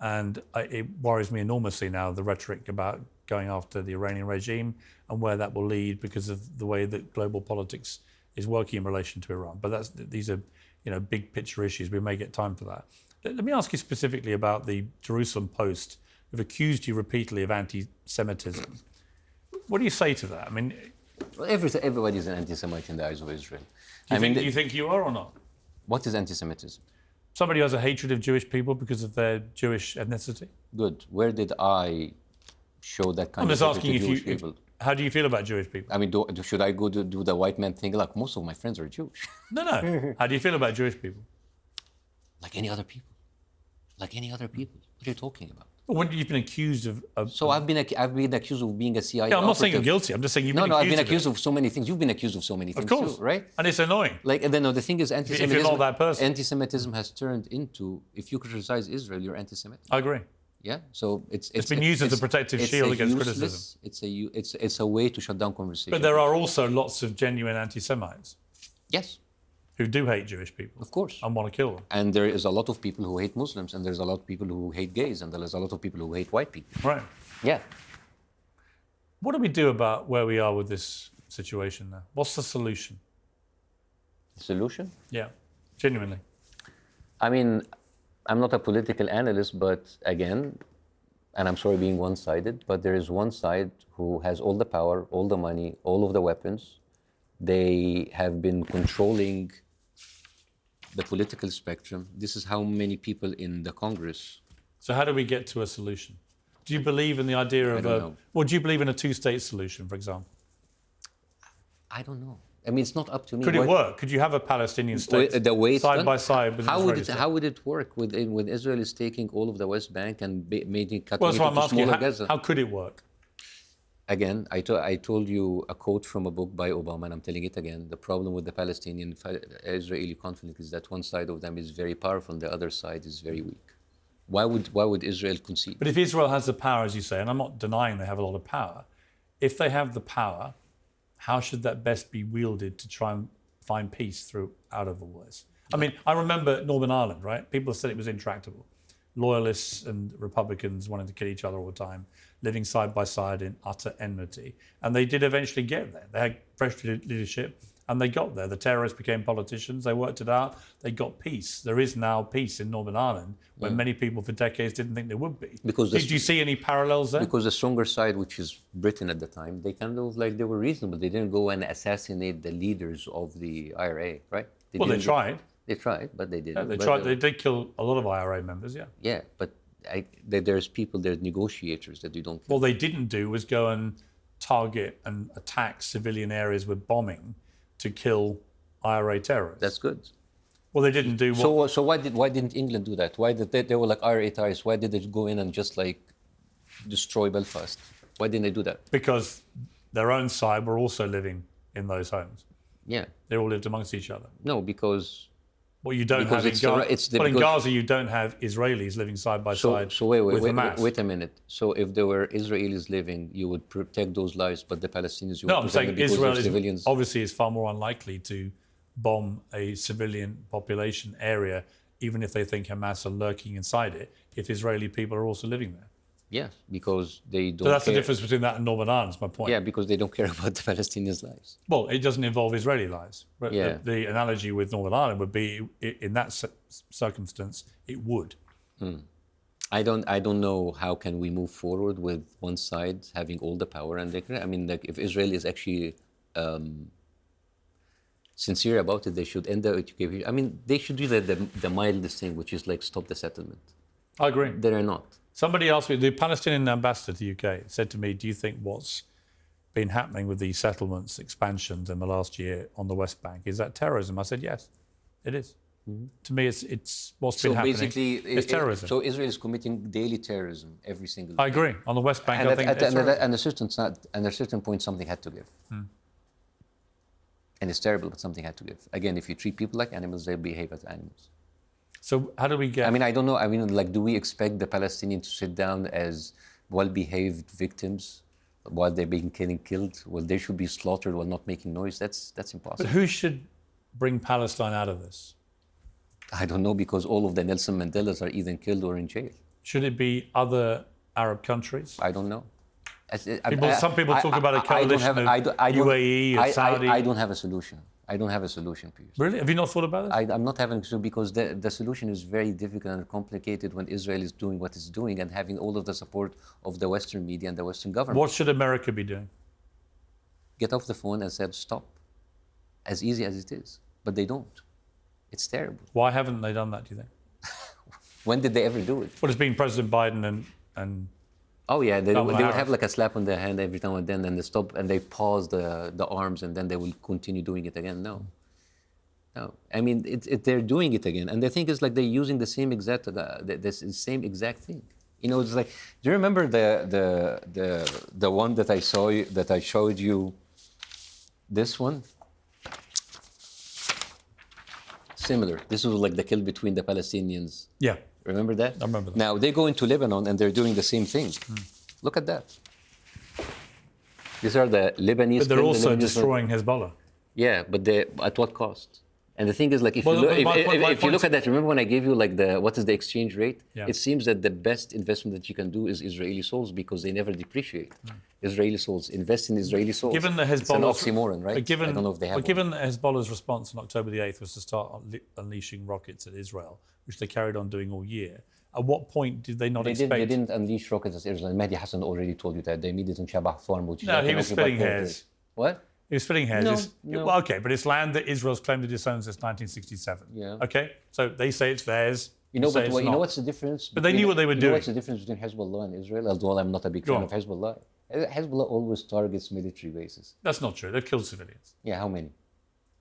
And it worries me enormously now, the rhetoric about going after the Iranian regime and where that will lead because of the way that global politics is working in relation to Iran. But these are big picture issues. We may get time for that. Let me ask you specifically about the Jerusalem Post, who've accused you repeatedly of anti-Semitism. What do you say to that? I mean, well, everybody's an anti-Semite in the eyes of Israel. Do you think you are or not? What is anti-Semitism? Somebody who has a hatred of Jewish people because of their Jewish ethnicity? Good. Where did I show that kind of hatred to Jewish people? How do you feel about Jewish people? I mean, should I go to do the white man thing? Like, most of my friends are Jewish. No. How do you feel about Jewish people? Like any other people. Like any other people. What are you talking about? When you've been accused of So I've been accused of being a CIA I'm not saying you're operative. guilty. I'm just saying you've No, been no, I've accused been of accused it. of so many things. You've been accused of so many things Of course. too, right? And it's annoying. Like, and then the thing is, anti-Semitism. not that person. Anti-Semitism has turned into, if you criticize Israel, you're anti-Semitic. I agree. Yeah. So it's been used as a protective shield against criticism. It's a way to shut down conversation. But there are also lots of genuine anti-Semites Yes, who do hate Jewish people of course. and want to kill them. And there is a lot of people who hate Muslims, and there's a lot of people who hate gays, and there's a lot of people who hate white people. Right. Yeah. What do we do about where we are with this situation now? What's the solution? Solution? Yeah, genuinely. I mean, I'm not a political analyst, but again, and I'm sorry being one-sided, but there is one side who has all the power, all the money, all of the weapons. They have been controlling the political spectrum. This is how many people in the Congress. So how do we get to a solution? Do you believe in the idea of don't know. Well, do you believe in a two-state solution, for example? I don't know. I mean, it's not up to me. Could it work? Could you have a Palestinian state The way it's side done? by side with an How Israeli state? how would it work when Israel is taking all of the West Bank and making cutting Well, that's it what I'm into asking you. smaller Gaza? How could it work? Again, I told you a quote from a book by Obama, and I'm telling it again. The problem with the Palestinian-Israeli conflict is that one side of them is very powerful and the other side is very weak. Why would Israel concede? But if Israel has the power, as you say, and I'm not denying they have a lot of power, if they have the power, how should that best be wielded to try and find peace out of all this? I mean, I remember Northern Ireland, right? People said it was intractable. Loyalists and Republicans wanting to kill each other all the time, living side by side in utter enmity. And they did eventually get there. They had fresh leadership and they got there. The terrorists became politicians. They worked it out. They got peace. There is now peace in Northern Ireland when many people for decades didn't think there would be. Did you see any parallels there? Because the stronger side, which is Britain at the time, they kind of they were reasonable. They didn't go and assassinate the leaders of the IRA, right? They tried. They tried, but they didn't. Yeah, they tried. They did kill a lot of IRA members, yeah. Yeah, but there's negotiators that you don't kill. What they didn't do was go and target and attack civilian areas with bombing to kill IRA terrorists. That's good. Well, they didn't do what... So why didn't England do that? Why did they were like IRA terrorists? Why did they go in and just destroy Belfast? Why didn't they do that? Because their own side were also living in those homes. Yeah. They all lived amongst each other. No, because... Well, you don't have in Gaza, you don't have Israelis living side by side with Hamas. Wait a minute. So if there were Israelis living, you would protect those lives, but the Palestinians... No, I'm saying Israel civilians. Obviously is far more unlikely to bomb a civilian population area, even if they think Hamas are lurking inside it, if Israeli people are also living there. Yes, because they don't So that's care. the difference between that and Northern Ireland, is my point. Yeah, because they don't care about the Palestinians' lives. Well, it doesn't involve Israeli lives. But Yeah. the analogy with Northern Ireland would be, in that circumstance, it would. I don't know how can we move forward with one side having all the power and they can. I mean, if Israel is actually sincere about it, they should end the occupation. I mean, they should do the mildest thing, which is stop the settlement. I agree. They're not. Somebody asked me, the Palestinian ambassador to the UK said to me, do you think what's been happening with these settlements, expansions in the last year on the West Bank, is that terrorism? I said, yes, it is. To me, it's what's been happening. Basically, it's terrorism. So Israel is committing daily terrorism every single day. I agree. On the West Bank, And I think it's terrorism. at a certain point, something had to give. And it's terrible, but something had to give. Again, if you treat people like animals, they'll behave as animals. So how do we get... I mean, I don't know. I mean, do we expect the Palestinians to sit down as well-behaved victims while they're being killed? Well, they should be slaughtered while not making noise. That's impossible. But who should bring Palestine out of this? I don't know, because all of the Nelson Mandelas are either killed or in jail. Should it be other Arab countries? I don't know. Some people talk about a coalition of UAE or Saudi. I don't have a solution. I don't have a solution, Piers. Really? Have you not thought about it? I'm not having a solution because the solution is very difficult and complicated when Israel is doing what it's doing and having all of the support of the Western media and the Western government. What should America be doing? Get off the phone and say stop. As easy as it is. But they don't. It's terrible. Why haven't they done that, do you think? When did they ever do it? Well, it's been President Biden and Oh yeah, they Kamala would Harris. have like a slap on their hand every now and then, and they stop and they pause the arms, and then they will continue doing it again. No. I mean, they're doing it again, and the thing is, like, they're using the same exact same exact thing. You know, it's like, do you remember the one that I showed you? This one. Similar. This was like the kill between the Palestinians. Yeah. Remember that? I remember that. Now they go into Lebanon and they're doing the same thing. Look at that. These are the Lebanese. But they're also Lebanese destroying Hezbollah. Yeah, but at what cost? And the thing is, like, if Well, you look at that, remember when I gave you like what is the exchange rate? Yeah. It seems that the best investment that you can do is Israeli souls, because they never depreciate. Israeli souls, invest in Israeli souls. Given the It's an Hezbollah's oxymoron, right? Given, I don't know if they have. But given that Hezbollah's response on October the 8th was to start unleashing rockets at Israel, which they carried on doing all year, at what point did they not expect? They didn't unleash rockets at Israel. Mehdi Hassan already told you that. They made it in Shabah Farm, which No, is he was splitting hairs. What? He was splitting hairs. No. Well, okay, but it's land that Israel's claimed to disown since 1967. Yeah. Okay, so they say it's theirs. You know, say but it's you not. know what's the difference? But they knew what they were You doing. know what's the difference between Hezbollah and Israel? Although I'm not a big Go fan on. of Hezbollah. Hezbollah always targets military bases. That's not true. They've killed civilians. Yeah, how many?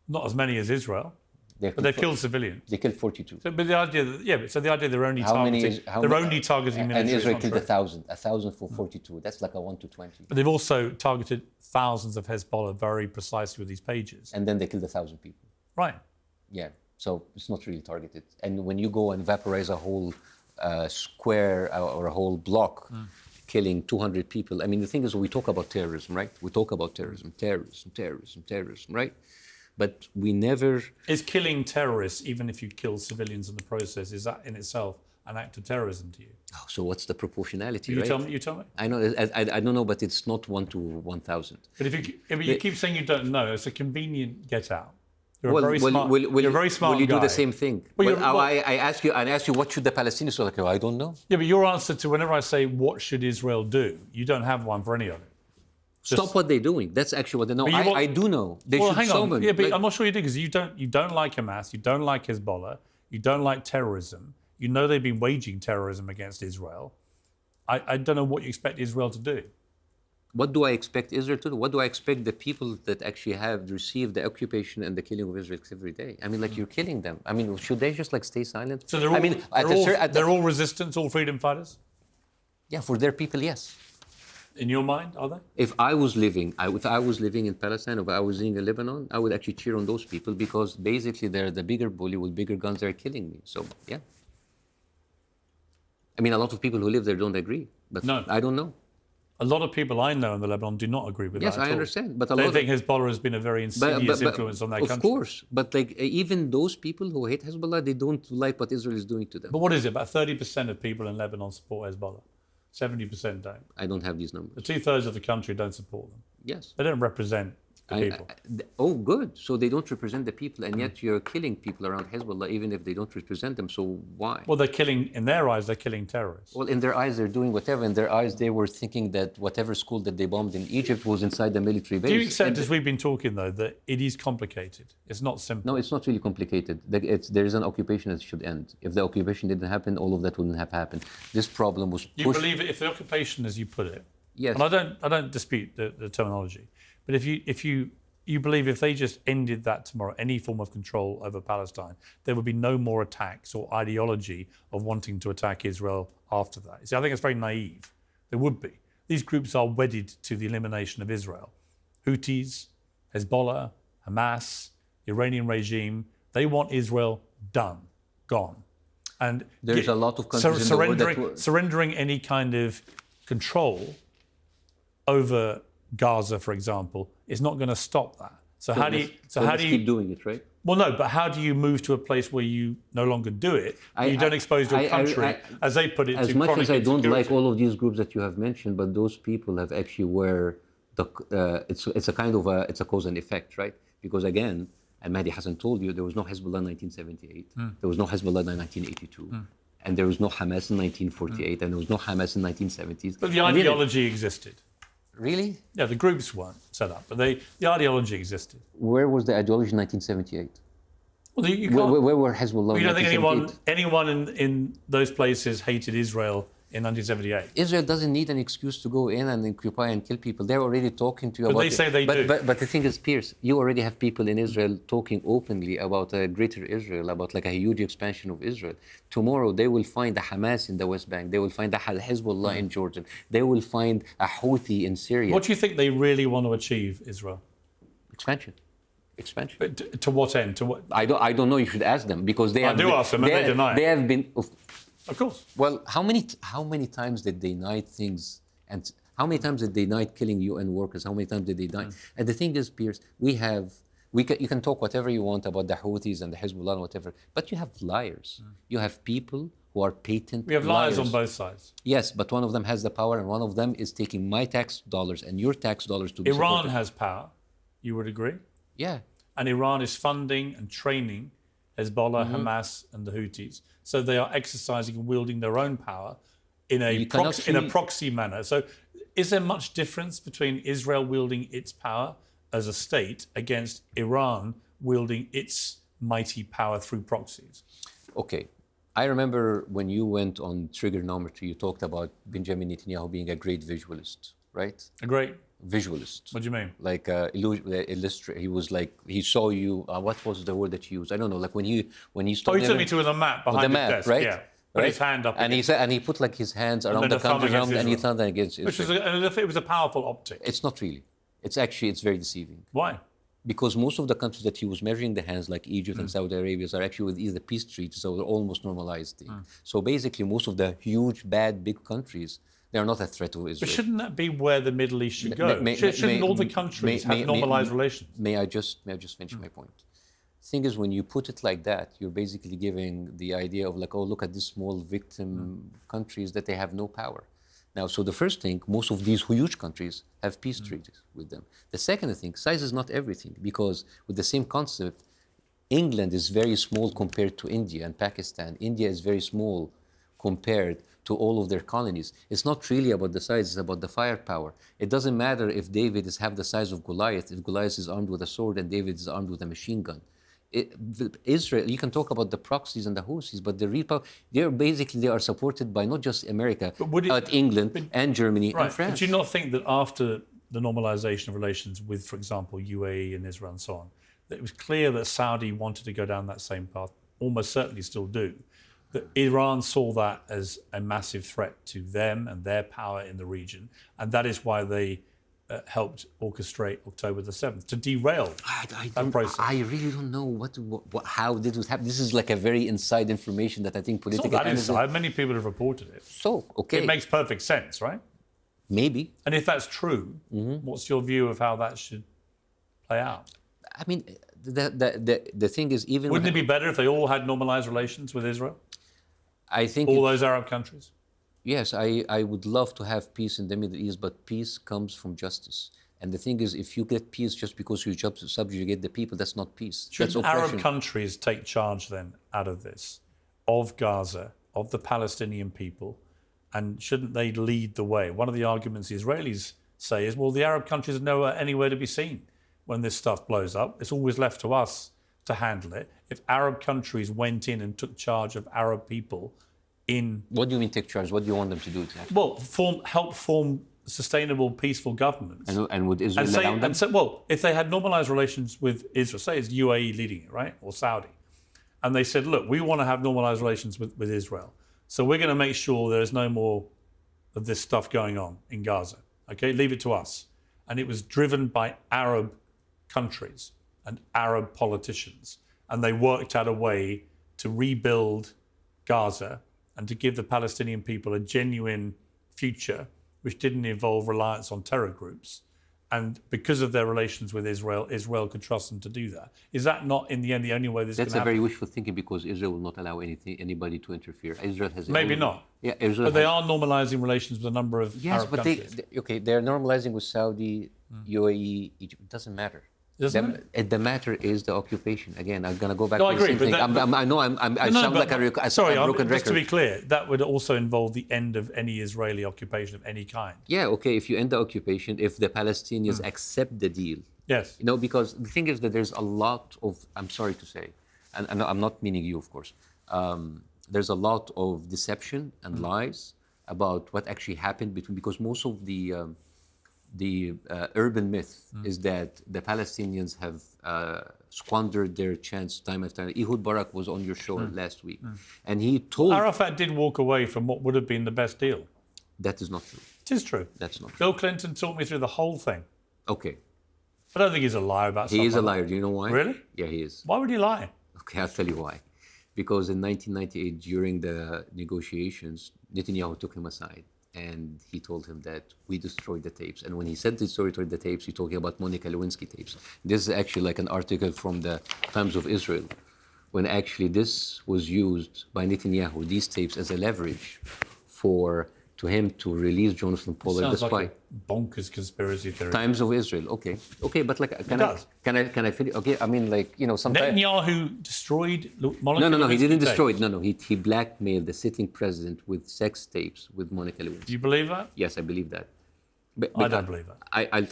Not as many as Israel, but they've killed civilians. They killed 42. So, but the idea, so the idea they're only only targeting And military. Israel is killed not true. 1,000 for 42. That's like a 1 to 20. But they've also targeted thousands of Hezbollah very precisely with these pages. And then they killed 1,000 people. Right. Yeah, so it's not really targeted. And when you go and vaporize a whole square or a whole block, killing 200 people, I mean, the thing is, we talk about terrorism, right? We talk about terrorism, right? But we never... Is killing terrorists, even if you kill civilians in the process, is that in itself an act of terrorism to you? Oh, so what's the proportionality, You right? tell me. I know, I don't know, but it's not 1 to 1,000. But if you keep saying you don't know, it's a convenient get out. You're a very smart Will you guy. do the same thing? Well, I ask you, what should the Palestinians do? Like, I don't know. Yeah, but your answer to whenever I say, what should Israel do? You don't have one for any of it. Stop what they're doing. That's actually what they know. I do know. They should hang on. summon. Yeah, but I'm not sure you do, because you don't like Hamas, you don't like Hezbollah, you don't like terrorism. You know they've been waging terrorism against Israel. I don't know what you expect Israel to do. What do I expect Israel to do? What do I expect the people that actually have received the occupation and the killing of Israel every day? I mean, like, you're killing them. I mean, should they just like stay silent? So they're all resistance, all freedom fighters? Yeah, for their people, yes. In your mind, are they? If I was living in Palestine, if I was living in Lebanon, I would actually cheer on those people, because basically they're the bigger bully with bigger guns. They're killing me. So yeah. I mean, a lot of people who live there don't agree, but No. I don't know. A lot of people I know in the Lebanon do not agree with Yes, that at I all. understand, but They think Hezbollah has been a very insidious influence on their country. Of course, but like, even those people who hate Hezbollah, they don't like what Israel is doing to them. But what is it? About 30% of people in Lebanon support Hezbollah. 70% don't. I don't have these numbers. The 2/3 of the country don't support them. Yes. They don't represent the people. Oh, good. So they don't represent the people, and yet you're killing people around Hezbollah, even if they don't represent them. So why? Well, they're killing, in their eyes, they're killing terrorists. Well, in their eyes, they're doing whatever. In their eyes, they were thinking that whatever school that they bombed in Egypt was inside the military base. Do you accept, as we've been talking, though, that it is complicated? It's not simple. No, it's not really complicated. There is an occupation that should end. If the occupation didn't happen, all of that wouldn't have happened. This problem was pushed. You believe it, if the occupation, as you put it, yes, and I don't dispute the terminology, but if you believe if they just ended that tomorrow, any form of control over Palestine, there would be no more attacks or ideology of wanting to attack Israel after that. See, I think it's very naive. There would be. These groups are wedded to the elimination of Israel. Houthis, Hezbollah, Hamas, Iranian regime, they want Israel done, gone. And there's a lot of countries in the world that surrendering any kind of control over Gaza, for example, is not going to stop that. So how do you keep doing it, right? Well, no, but how do you move to a place where you no longer do it? You don't expose your country, as they put it, as to much chronic as I don't insecurity. like all of these groups that you have mentioned, but those people have actually it's a kind of it's a cause and effect, right? Because again, and Mehdi Hassan told you, there was no Hezbollah in 1978, there was no Hezbollah in 1982, and there was no Hamas in 1948, and there was no Hamas in 1970s. But the ideology existed. Really? Yeah, the groups weren't set up, but the ideology existed. Where was the ideology in 1978? Well, you can't, where were Hezbollah? you don't think 1978? anyone in those places hated Israel in 1978. Israel doesn't need an excuse to go in and occupy and kill people. They're already talking to you But about they say they do. But the thing is, Piers, you already have people in Israel talking openly about a greater Israel, about like a huge expansion of Israel. Tomorrow they will find a Hamas in the West Bank. They will find a Hezbollah in Jordan. They will find a Houthi in Syria. What do you think they really want to achieve, Israel? Expansion. But to what end? To what? I don't know. You should ask them because they. I do ask them, and they deny it. They have been. Of course. Well, how many times did they deny things, and how many times did they deny killing UN workers? How many times did they deny? And the thing is, Piers, you can talk whatever you want about the Houthis and the Hezbollah and whatever, but you have liars. You have people who are patent. We have liars on both sides. Yes, but one of them has the power, and one of them is taking my tax dollars and your tax dollars to be Iran supported. has power. You would agree? Yeah. And Iran is funding and training Hezbollah, Hamas, and the Houthis. So they are exercising and wielding their own power in a proxy manner. So is there much difference between Israel wielding its power as a state against Iran wielding its mighty power through proxies? Okay. I remember when you went on Trigonometry, you talked about Benjamin Netanyahu being a great visualist, right? A great visualist. What do you mean? Like illustrate. He was like he saw you. What was the word that you used? I don't know. Like when he started. Oh, he took me to the map behind the map, desk. right? Yeah. Put his hand up. And he said, and he put like his hands around the countries around, and he thumbed against Israel. Which it was a powerful optic. It's not really. It's very deceiving. Why? Because most of the countries that he was measuring the hands, like Egypt and Saudi Arabia, are actually with either peace treaties or almost normalized. So basically, most of the huge, bad, big countries, they are not a threat to Israel. But shouldn't that be where the Middle East should go? Shouldn't all the countries have normalized relations? May I just finish my point? The thing is, when you put it like that, you're basically giving the idea of like, oh, look at these small victim countries that they have no power. Now, so the first thing, most of these huge countries have peace treaties with them. The second thing, size is not everything, because with the same concept, England is very small compared to India and Pakistan. India is very small compared to all of their colonies. It's not really about the size, it's about the firepower. It doesn't matter if David is half the size of Goliath, if Goliath is armed with a sword and David is armed with a machine gun. Israel, you can talk about the proxies and the Houthis, but the real power, they are supported by not just America, but England and Germany and France. But do you not think that after the normalization of relations with, for example, UAE and Israel and so on, that it was clear that Saudi wanted to go down that same path, almost certainly still do, that Iran saw that as a massive threat to them and their power in the region, and that is why they helped orchestrate October the 7th to derail that process. I really don't know how this would happen. This is like a very inside information that I think political. It's not that inside. Many people have reported it. So, okay. It makes perfect sense, right? Maybe. And if that's true, what's your view of how that should play out? I mean, the thing is, even wouldn't it be better if they all had normalized relations with Israel? I think all those Arab countries. Yes, I would love to have peace in the Middle East, but peace comes from justice. And the thing is, if you get peace just because you subjugate the people, that's not peace. Should that's oppression. Arab countries take charge then out of this, of Gaza, of the Palestinian people, and shouldn't they lead the way? One of the arguments the Israelis say is, well, the Arab countries are nowhere, anywhere to be seen when this stuff blows up. It's always left to us to handle it. If Arab countries went in and took charge of Arab people, what do you mean take charge? What do you want them to do exactly? Well, help form sustainable, peaceful governments. And would Israel allow them? And so, well, if they had normalized relations with Israel, say it's UAE leading it, right, or Saudi, and they said, look, we want to have normalized relations with Israel, so we're going to make sure there's no more of this stuff going on in Gaza. Okay, leave it to us. And it was driven by Arab countries and Arab politicians, and they worked out a way to rebuild Gaza and to give the Palestinian people a genuine future, which didn't involve reliance on terror groups. And because of their relations with Israel, Israel could trust them to do that. Is that not, in the end, the only way this can happen? That's a very wishful thinking, because Israel will not allow anybody to interfere. Israel has... Maybe not. Yeah, Israel but they are normalizing relations with a number of Arab countries. Yes, but they're normalizing with Saudi, UAE, Egypt. It doesn't matter. The matter is the occupation. Again, I'm going to go back to the same thing. I sound like a broken record. Just to be clear, that would also involve the end of any Israeli occupation of any kind. Yeah, okay, if you end the occupation, if the Palestinians accept the deal. Yes. You know, because the thing is that there's a lot of, I'm sorry to say, and I'm not meaning you, of course, there's a lot of deception and lies about what actually happened between, because most of the urban myth is that the Palestinians have squandered their chance time after time. Ehud Barak was on your show last week, and he told... Arafat did walk away from what would have been the best deal. That is not true. It is true. That's not true. Bill Clinton talked me through the whole thing. Okay. I don't think he's a liar about stuff He is a like liar. that. Do you know why? Really? Yeah, he is. Why would he lie? Okay, I'll tell you why. Because in 1998, during the negotiations, Netanyahu took him aside and he told him that we destroyed the tapes. And when he said destroyed the tapes, he's talking about Monica Lewinsky tapes. This is actually like an article from the Times of Israel, when actually this was used by Netanyahu, these tapes, as a leverage to him to release Jonathan Pollard, the Sounds spy. like a bonkers conspiracy theory. Times of Israel. Okay, but like, does. can I finish? Okay, I mean, like, you know, sometimes. Netanyahu destroyed Monica No, he Lewinsky didn't tapes. destroy it. No, he blackmailed the sitting president with sex tapes with Monica Lewinsky. Do you believe that? Yes, I believe that. I don't believe that.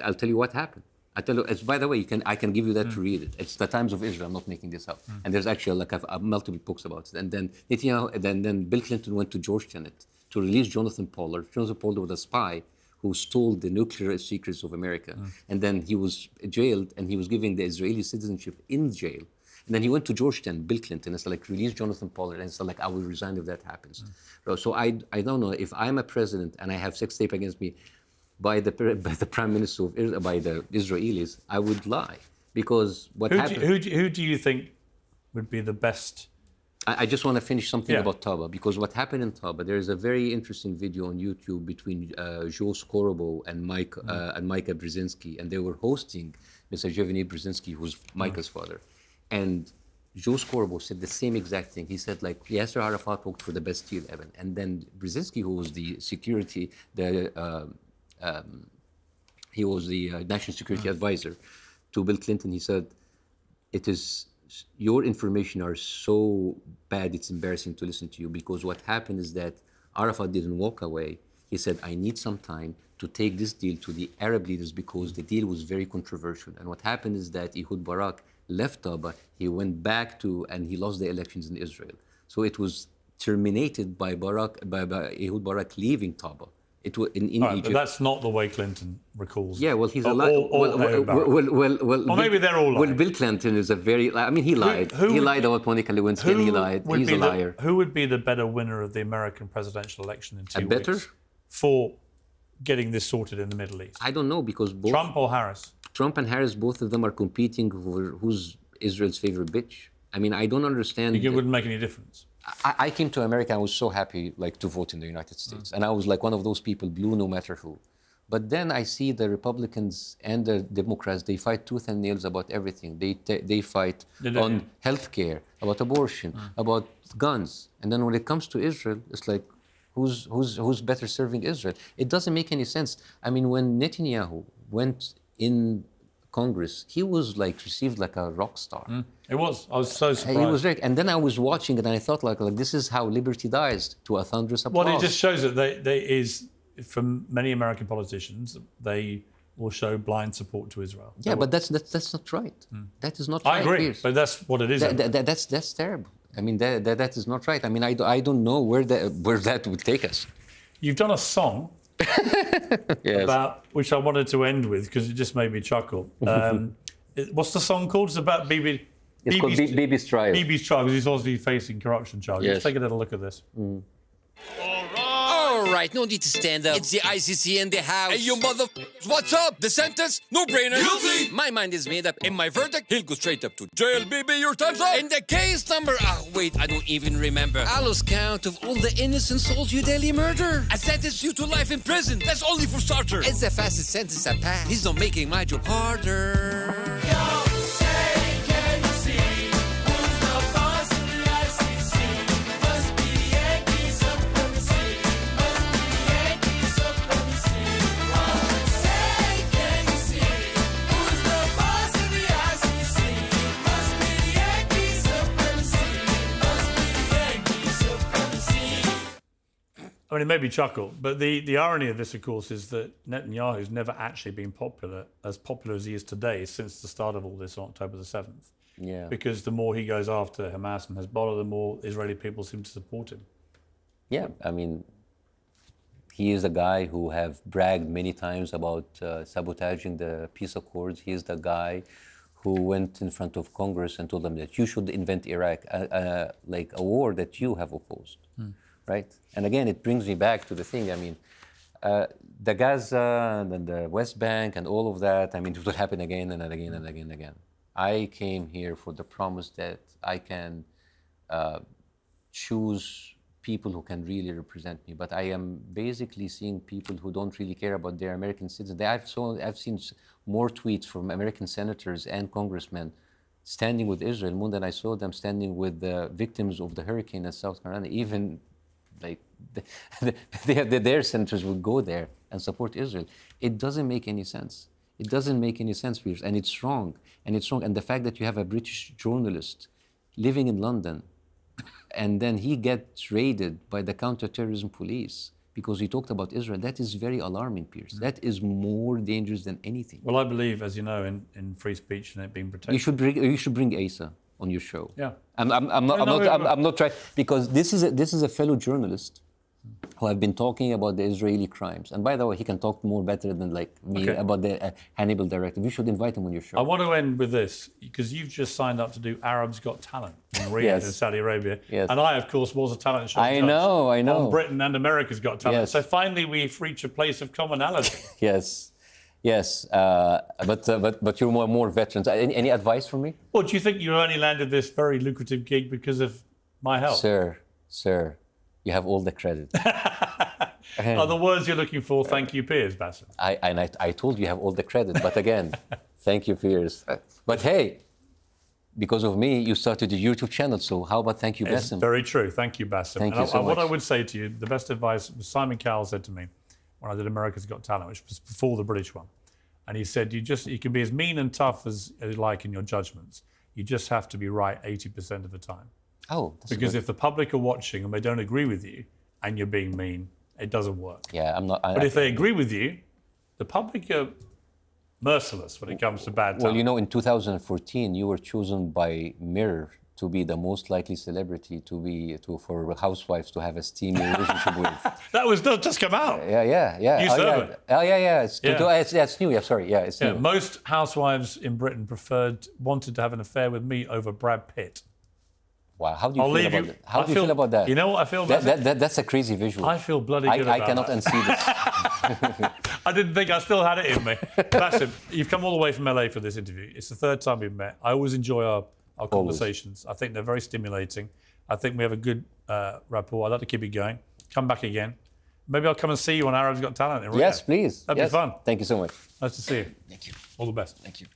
I'll tell you what happened. I tell you. It's, by the way, I can give you that to read it. It's the Times of Israel. I'm not making this up. And there's actually like multiple books about it. And then Netanyahu, then Bill Clinton went to Georgetown to release Jonathan Pollard. Jonathan Pollard was a spy who stole the nuclear secrets of America. And then he was jailed, and he was given the Israeli citizenship in jail. And then he went to Georgetown, Bill Clinton, and said, like, release Jonathan Pollard. And said, like, I will resign if that happens. So I don't know, if I'm a president and I have sex tape against me by the prime minister of by the Israelis, I would lie. Because what happened... Who do you think would be the best... I just want to finish something Yeah. about Taba, because what happened in Taba, there is a very interesting video on YouTube between Joe Skorobo and Micah Brzezinski, and they were hosting Mr. Yevgeny Brzezinski, who's Micah's father. And Joe Skorobo said the same exact thing. He said, like, Yasser Arafat worked for the Bastille, Evan. And then Brzezinski, who was the security, he was the national security advisor to Bill Clinton, he said, it is... your information are so bad, it's embarrassing to listen to you, because what happened is that Arafat didn't walk away. He said, I need some time to take this deal to the Arab leaders because the deal was very controversial. And what happened is that Ehud Barak left Taba, he went back and he lost the elections in Israel. So it was terminated by Ehud Barak leaving Taba. It was in All right, Egypt. but that's not the way Clinton recalls. Yeah, well, he's a Or- liar. or Or maybe they're all Well, lying. Bill Clinton is a very... I mean, he lied. who He would lied be- about Monica Lewinsky, and he lied. He's a liar. Who would be the better winner of the American presidential election in 2 better? weeks for getting this sorted in the Middle East? I don't know, because both Trump or Harris? Trump and Harris, both of them are competing for who's Israel's favorite bitch. I mean, I don't understand. It wouldn't make any difference. I came to America, I was so happy, like, to vote in the United States. And I was like one of those people, blue no matter who. But then I see the Republicans and the Democrats, they fight tooth and nails about everything. They fight on healthcare, about abortion, about guns. And then when it comes to Israel, it's like, who's better serving Israel? It doesn't make any sense. I mean, when Netanyahu went in Congress, he was like received like a rock star. It was. I was so surprised. He was right. And then I was watching it and I thought, like this is how liberty dies, to a thunderous applause. Well, it just shows that there is, from many American politicians, they will show blind support to Israel. Yeah, but that's not right. That is not right. I agree, Piers. but that's what it is. That's terrible. I mean, that is not right. I mean, I don't know where that would take us. You've done a song Yes. about which I wanted to end with because it just made me chuckle. What's the song called? It's about Bibi. It's called Bibi's trial. Bibi's trial, because he's obviously facing corruption charges. Yes. Let's take a little look at this. All right, no need to stand up. It's the ICC in the house. Hey, you mother... What's up? The sentence? No-brainer. Guilty! My mind is made up. In my verdict, he'll go straight up to jail, Bibi. Your time's up. In the case number... wait, I don't even remember. I lost count of all the innocent souls you daily murder. I sentence you to life in prison. That's only for starter. It's the fastest sentence I passed. He's not making my job harder. I mean, it made me chuckle, but the irony of this, of course, is that Netanyahu's never actually been as popular as he is today since the start of all this on October the 7th. Yeah. Because the more he goes after Hamas and Hezbollah, the more Israeli people seem to support him. Yeah, I mean, He is a guy who have bragged many times about sabotaging the peace accords. He is the guy who went in front of Congress and told them that you should invent Iraq, like a war that you have opposed, right? And again, it brings me back to the thing. I mean, the Gaza and the West Bank and all of that, I mean, it will happen again and again and again and again. I came here for the promise that I can choose people who can really represent me, but I am basically seeing people who don't really care about their American citizens. I've seen more tweets from American senators and congressmen standing with Israel more than I saw them standing with the victims of the hurricane in South Carolina. Even like their senators would go there and support Israel. It doesn't make any sense. It doesn't make any sense, Piers, and it's wrong. And it's wrong. And the fact that you have a British journalist living in London, and then he gets raided by the counterterrorism police because he talked about Israel, that is very alarming, Piers. That is more dangerous than anything. Well, I believe, as you know, in free speech and it being protected. You should bring Asa on your show. Yeah. I'm not trying, because this is a fellow journalist who have been talking about the Israeli crimes. And by the way, he can talk more better than like me about the Hannibal Directive. You should invite him on your show. I want to end with this, because you've just signed up to do Arabs Got Talent in Riyadh in Saudi Arabia. Yes. And I, of course, was a talent show. I know. On Britain and America's Got Talent. Yes. So finally we've reached a place of commonality. Yes. But you're more veterans. Any advice from me? Well, do you think you only landed this very lucrative gig because of my help? Sir, you have all the credit. Are the words you're looking for? Thank you, Piers, Bassem. I told you have all the credit, but again, thank you, Piers. But hey, because of me, you started a YouTube channel, so how about thank you, Bassem? It's very true. Thank you, Bassem. Thank you so much. What I would say to you, the best advice, Simon Cowell said to me when I did America's Got Talent, which was before the British one, and he said, you can be as mean and tough as you like in your judgments. You just have to be right 80% of the time. Oh, because if the public are watching and they don't agree with you and you're being mean, it doesn't work. Yeah, I'm not. But if they agree with you, the public are merciless when it comes to bad talent. Well, you know, in 2014, you were chosen by Mirror to be the most likely celebrity for housewives to have a steamy relationship with. That was not just come out. Yeah. You serve it. Oh, yeah. It's new. Yeah, sorry. Yeah, it's new. Most housewives in Britain wanted to have an affair with me over Brad Pitt. Wow, how do you feel about that? How do you feel about that? You know what I feel about that's a crazy visual. I feel bloody good about I cannot that. unsee this. I didn't think I still had it in me. Bassem, you've come all the way from LA for this interview. It's the third time we've met. I always enjoy our conversations. I think they're very stimulating. I think we have a good rapport. I'd like to keep it going. Come back again. Maybe I'll come and see you on Arabs Got Talent in Riyadh. Yes, please. That'd be fun. Thank you so much. Nice to see you. Thank you. All the best. Thank you.